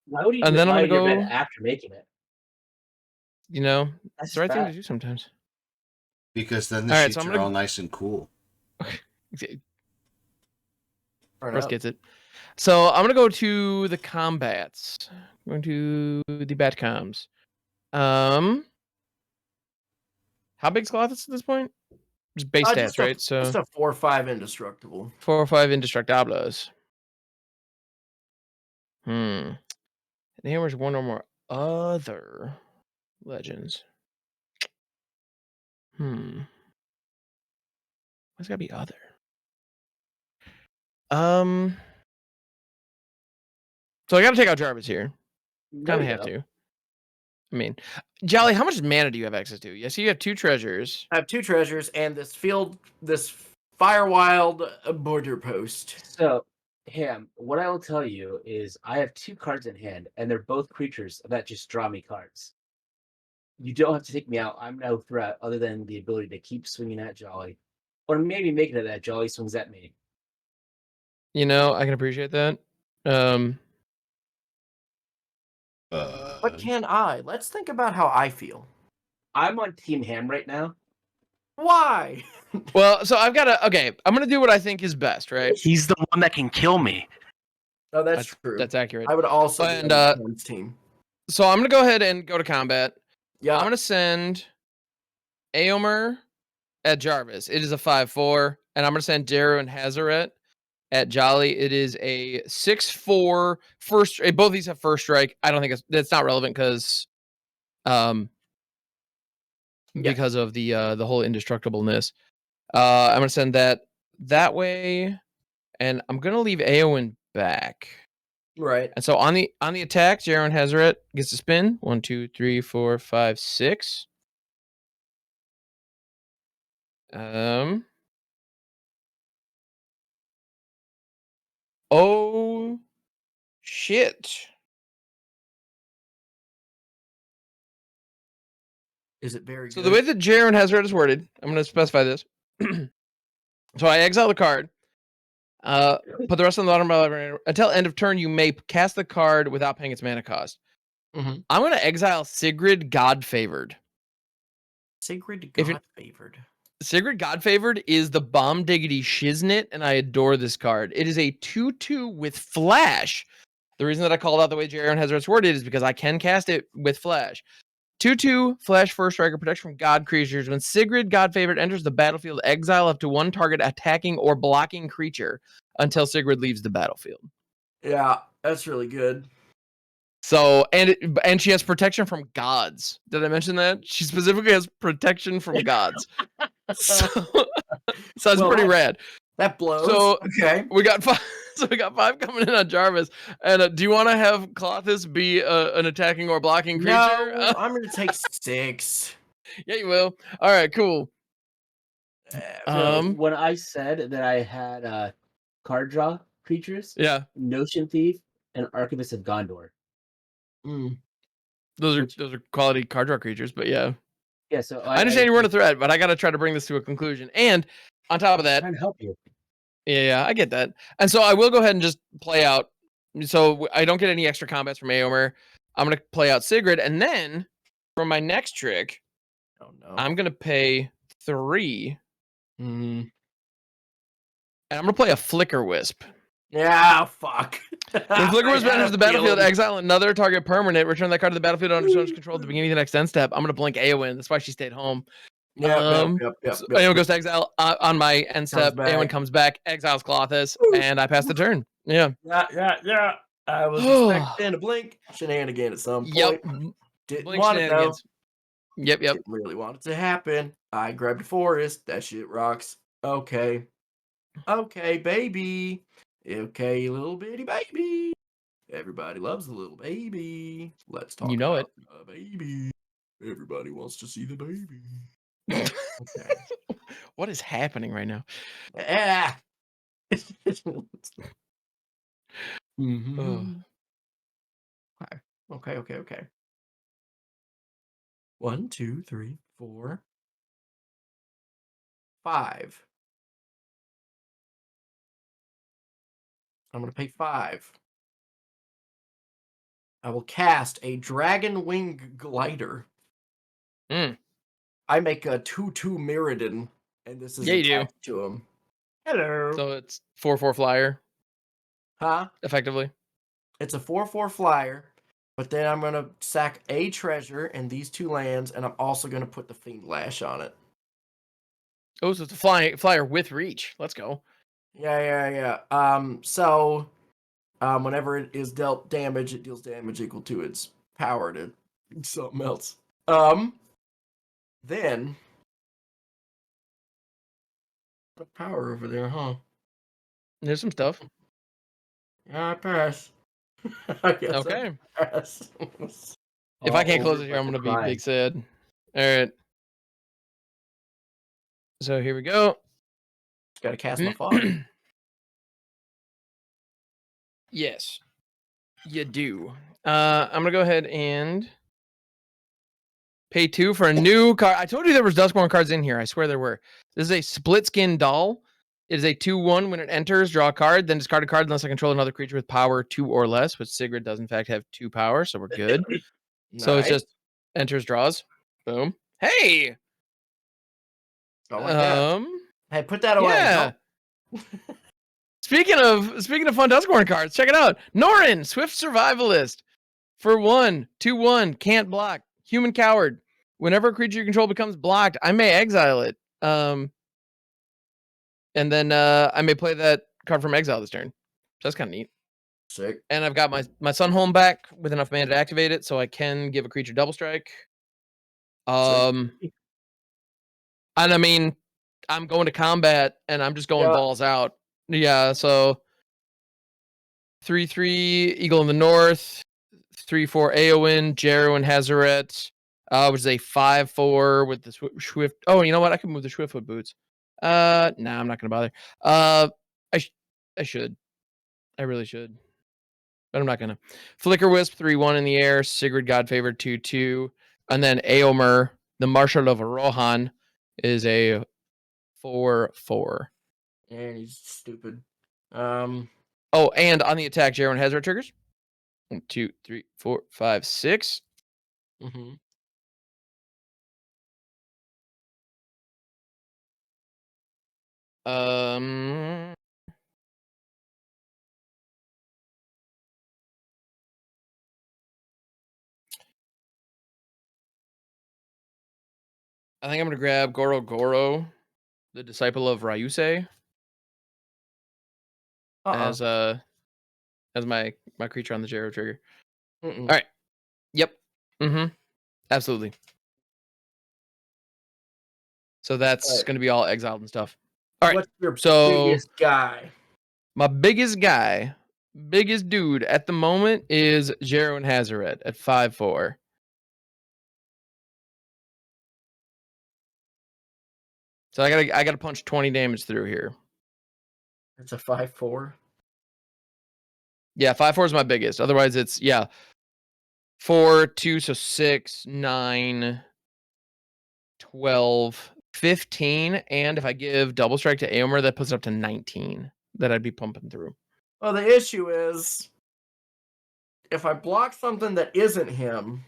Why would you And then I'm lie gonna in your bed go. after making it? You know, That's it's the just right thing to bad. do sometimes. Because then the All right, so sheets I'm are all gonna. nice and cool. Turn Russ up. gets it. So I'm gonna go to the combats. Going to the bat comms. How big's Colossus at this point? Just base stats, right? Just So a 4/5 indestructible. 4 or 5 indestructibles. And hammer's one or more other legends. What's gotta be other? So I gotta take out Jarvis here. No, Kind of you have don't. to. I mean, Jolly, how much mana do you have access to? Yes, you have 2 treasures. I have 2 treasures and this Firewild border post. So, Ham, what I will tell you is I have 2 cards in hand, and they're both creatures that just draw me cards. You don't have to take me out. I'm no threat other than the ability to keep swinging at Jolly. Or maybe making it that Jolly swings at me. You know, I can appreciate that. But can I? Let's think about how I feel. I'm on Team Ham right now. Why? Well, so I've got to. Okay, I'm gonna do what I think is best, right? He's the one that can kill me. Oh, that's true. That's accurate. I would also And, be on Ham's team. So I'm gonna go ahead and go to combat. Yeah. I'm gonna send Aomer at Jarvis. It is a 5/4, and I'm gonna send Darrow and Hazaret at Jolly. It is a 6/4 first. Both of these have first strike. I don't think that's not relevant because because of the whole indestructibleness. I'm gonna send that way, and I'm gonna leave Aowen back. Right. And so on the attack, Jaron Hazaret gets to spin 1, 2, 3, 4, 5, 6. Oh shit. Is it very So good? the way that Jaron Hazaret is worded, I'm going to specify this. So I exile the card. Put the rest on the bottom of my library. Until end of turn, you may cast the card without paying its mana cost. Mhm. I'm going to exile Sigrid Godfavored. Sigrid If it- God-favored. Sigrid Godfavored is the bomb diggity shiznit, and I adore this card. It is a 2/2 with flash. The reason that I called out the way Jaron Hazaret's worded is because I can cast it with flash. 2/2 flash first striker protection from god creatures. When Sigrid Godfavored enters the battlefield, exile up to one target attacking or blocking creature until Sigrid leaves the battlefield. Yeah, that's really good. So and she has protection from gods. Did I mention that? She specifically has protection from gods. So that's Well, pretty rad. That blows. So okay. we got 5. So we got 5 coming in on Jarvis. And do you want to have Clothis be an attacking or blocking creature? No, I'm gonna take 6. Yeah, you will. All right, cool. So when I said that I had card draw creatures, Yeah, Notion Thief, and Archivist of Gondor. those are quality card draw creatures. But yeah, Yeah. So I understand you weren't a threat, but I got to try to bring this to a conclusion. And on top of that, trying to help you. yeah, I get that. And so I will go ahead and just play out. So I don't get any extra combats from Aomer. I'm gonna play out Sigrid, and then for my next trick, Oh no. I'm gonna pay 3. Mm. And I'm gonna play a Flicker Wisp. Yeah, fuck. When Flicker Wisp enters the battlefield, exile another target permanent, return that card to the battlefield under someone's control at the beginning of the next end step. I'm gonna blink Aowen. That's why she stayed home. Yep. So Aowen goes to exile on my end step. Aowen comes back, exiles Clothis, and I pass the turn. Yeah. Yeah. I was expecting a blink shenanigan at some point. Yep. Didn't Blink want it though. shenanigans. Yep. Didn't really want it to happen. I grabbed a forest. That shit rocks. Okay, baby. Okay, little bitty baby. Everybody loves the little baby. Let's talk. You know about the baby. Everybody wants to see the baby. Okay. What is happening right now? Ah. Ugh. Okay. 1, 2, 3, 4, 5. I'm gonna pay 5. I will cast a Dragon Wing Glider. Mm. I make a 2/2 Mirrodin, and this is Yeah, you do. attached to him. Hello. So it's 4/4 flyer, Huh? effectively. It's a 4/4 flyer, but then I'm going to sack a treasure and these 2 lands, and I'm also going to put the Fiend Lash on it. Oh, so it's a flyer with reach. Let's go. Yeah. Whenever it is dealt damage, it deals damage equal to its power to something else. Then power over there, huh? There's some stuff. Yeah, I pass. I guess Okay. I pass. If I can't All close over it here, I'm like gonna a be crime. big sad. All right. So here we go. Just gotta cast my fog. Yes, you do. I'm gonna go ahead and pay 2 for a new card. I told you there was Duskborn cards in here. I swear there were. This is a split skin doll. It is a 2/1. When it enters, draw a card, then discard a card unless I control another creature with power 2 or less, which Sigrid does in fact have 2 power, so we're good. So it's Nice. just enters, draws. Boom. Hey. I like that. Hey, put that away. Yeah. Don't- Speaking of fun Duskborn cards, check it out. Norin, Swift Survivalist. For 1, 2/1, can't block. Human Coward. Whenever a creature you control becomes blocked, I may exile it. And then I may play that card from exile this turn. So that's kind of neat. Sick. And I've got my Sunholm back with enough mana to activate it, so I can give a creature double strike. And I mean, I'm going to combat and I'm just going Yeah. balls out. Yeah, so 3/3 Eagle in the North, 3/4 Aowen, Jarrow and Hazaret, which is a 5/4 with the Swift. Oh, you know what? I can move the Swiftfoot boots. Nah, I'm not gonna bother. I should. I really should. But I'm not gonna. Flicker Wisp 3/1 in the air, Sigrid Godfavored 2/2, and then Aomer, the Marshal of Rohan, is a 4/4. And he's stupid. Oh, and on the attack, Jarrow and Hazaret triggers. 1, 2, 3, 4, 5, 6. Mm-hmm. I think I'm gonna grab Goro, the disciple of Ryusei, as my creature on the Jarrow trigger. Mm-mm. All right. Yep. Mm-hmm. Absolutely. So that's Alright. gonna be all exiled and stuff. All right. What's your So biggest guy? my biggest dude at the moment is Jarrow and Hazaret at 5/4. So I gotta punch 20 damage through here. It's a 5/4. Yeah, 5/4 is my biggest. Otherwise, it's 4, 2, so 6, 9, 12, 15, and if I give double strike to Aomer, that puts it up to 19 that I'd be pumping through. Well, the issue is if I block something that isn't him,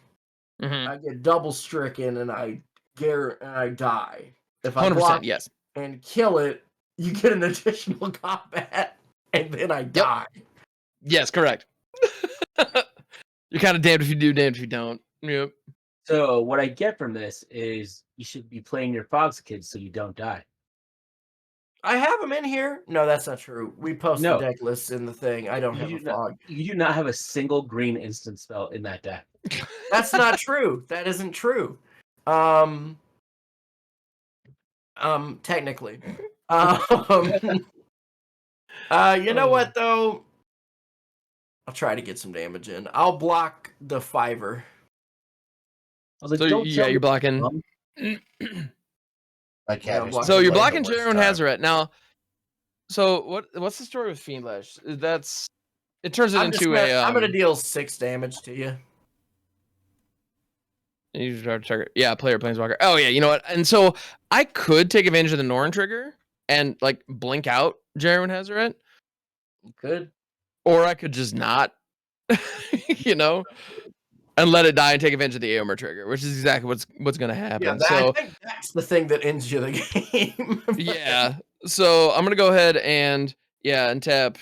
Mm-hmm. I get double stricken and I die. If I 100%, block yes. and kill it, you get an additional combat, and then I die. Yes, correct. You're kind of damned if you do, damned if you don't. Yep. So what I get from this is you should be playing your Fox Kids so you don't die. I have them in here. No, that's not true. We post No. the deck lists in the thing. I don't have a You do not- fog. You do not have a single green instant spell in that deck. That's not true. That isn't true. Technically. You know what though? I'll try to get some damage in. I'll block the 5-er. I was like, So don't yeah, tell you're me, blocking. Mom. My cat Yeah, is block- So you're like blocking the worst Jarrow and time. Hazaret. Now, so what's the story with Fiend Lash? It turns it I'm into I'm gonna deal 6 damage to you. You start to trigger. Yeah, player planeswalker. Oh yeah, you know what? And so I could take advantage of the Norn trigger and like blink out Jarrow and Hazaret, You could. or I could just not you know, and let it die and take advantage of the Aomer trigger, which is exactly what's going to happen. Yeah, So I think that's the thing that ends you the game. yeah, so I'm gonna go ahead and tap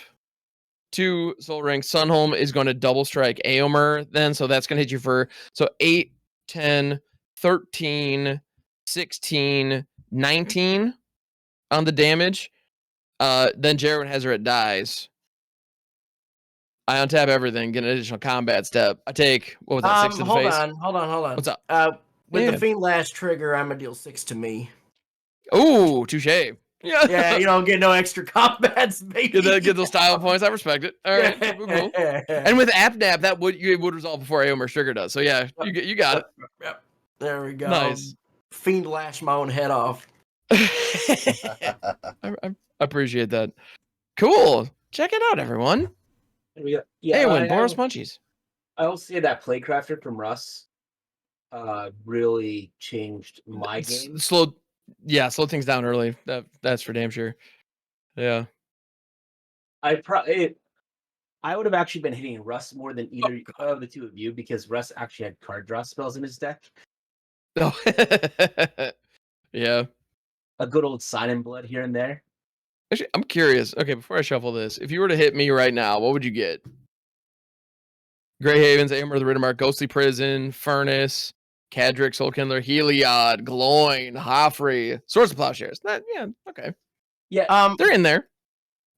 2 Soul Ring. Sunholm is going to double strike Aomer then, so that's going to hit you for 8, 10, 13, 16, 19 on the damage. Then Jarwin Hezret dies. I untap everything, get an additional combat step. I take, what was that, 6 to the face? Hold on. What's up? With Yeah. the Fiend Lash trigger, I'm gonna deal 6 to me. Ooh, touche. Yeah, Yeah, you don't get no extra combats, baby. get those style points. I respect it. All right, cool. And with AppNap, that would resolve before Aomer's trigger does. So yeah, you got it. Yep. There we go. Nice. Fiend Lash my own head off. I appreciate that. Cool. Check it out, everyone. Yeah, Eowyn, Boros Munchies. I will say that Playcrafter from Russ really changed my game. Slow things down early. That's for damn sure. Yeah. I would have actually been hitting Russ more than either of the two of you because Russ actually had card draw spells in his deck. Oh. Yeah. A good old Sign in Blood here and there. Actually, I'm curious. Okay, before I shuffle this, if you were to hit me right now, what would you get? Grey Havens, Aomer the Riddermark, Ghostly Prison, Furnace, Cadric, Soulkindler, Heliod, Gloin, Hoffrey, Swords of Plowshares. Yeah, okay. Yeah, they're in there.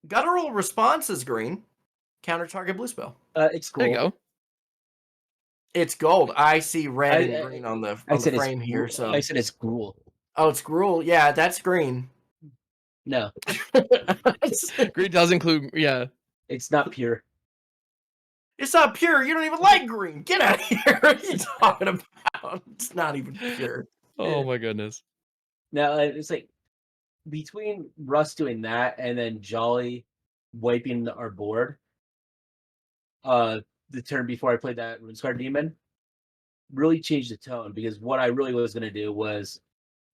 Guttural Response is green. Counter target blue spell. It's cool. There you go. It's gold. I see red and green on the frame here. So I said it's Gruul. Oh, it's Gruul. Yeah, that's green. No, Green does include, yeah. it's not pure. It's not pure. You don't even like green. Get out of here. What are you talking about? It's not even pure. Oh my goodness. Now it's like between Russ doing that and then Jolly wiping our board. The turn before I played that Runescar Demon really changed the tone because what I really was going to do was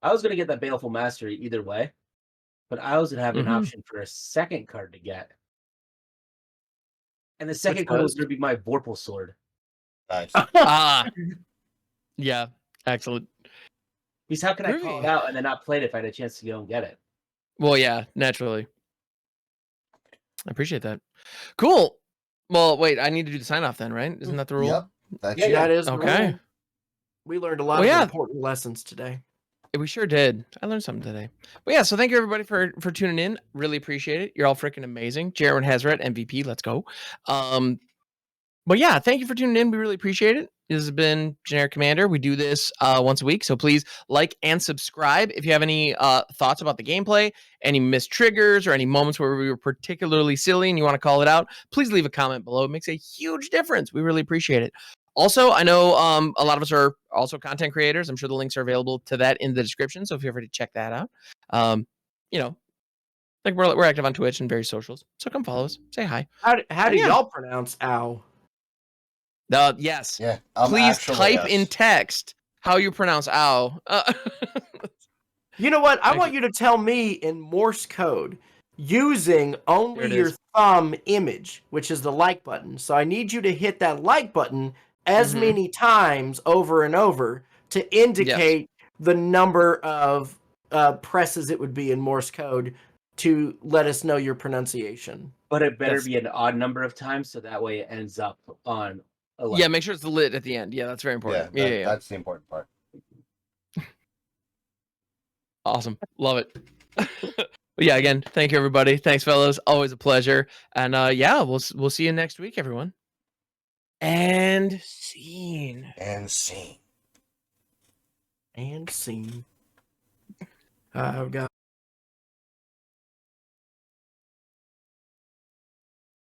I was going to get that Baleful Mastery either way, but I was going to have an option for a second card to get. And the second card was going to be my Vorpal Sword. Nice. Yeah, excellent. Because how can I call it out and then not play it if I had a chance to go and get it? Well, yeah, naturally. I appreciate that. Cool. Well, wait, I need to do the sign off then, right? Isn't that the rule? Yep. That's That is the okay. rule. We learned a lot of important lessons today. We sure did. I learned something today. But yeah, so thank you everybody for tuning in. Really appreciate it. You're all freaking amazing. Jarwin Hezret, MVP. Let's go. But yeah, thank you for tuning in. We really appreciate it. This has been Generic Commander. We do this once a week, so please like and subscribe. If you have any thoughts about the gameplay, any missed triggers, or any moments where we were particularly silly and you want to call it out, please leave a comment below. It makes a huge difference. We really appreciate it. Also, I know a lot of us are also content creators. I'm sure the links are available to that in the description, so feel free to check that out. You know, like we're active on Twitch and various socials, so come follow us. Say hi. How do y'all pronounce ow? Yes. Yeah. Please type in text how you pronounce ow. You know what? I want you to tell me in Morse code using only your thumb image, which is the like button. So I need you to hit that like button as many times over and over to indicate the number of presses it would be in Morse code to let us know your pronunciation. But it better be an odd number of times so that way it ends up on 11. Yeah, make sure it's the lit at the end. Yeah, that's very important. Yeah, that's the important part. Awesome. Love it. But yeah, again, thank you everybody. Thanks, fellas. Always a pleasure. And yeah, we'll see you next week, everyone. And scene. And scene. And scene. I've got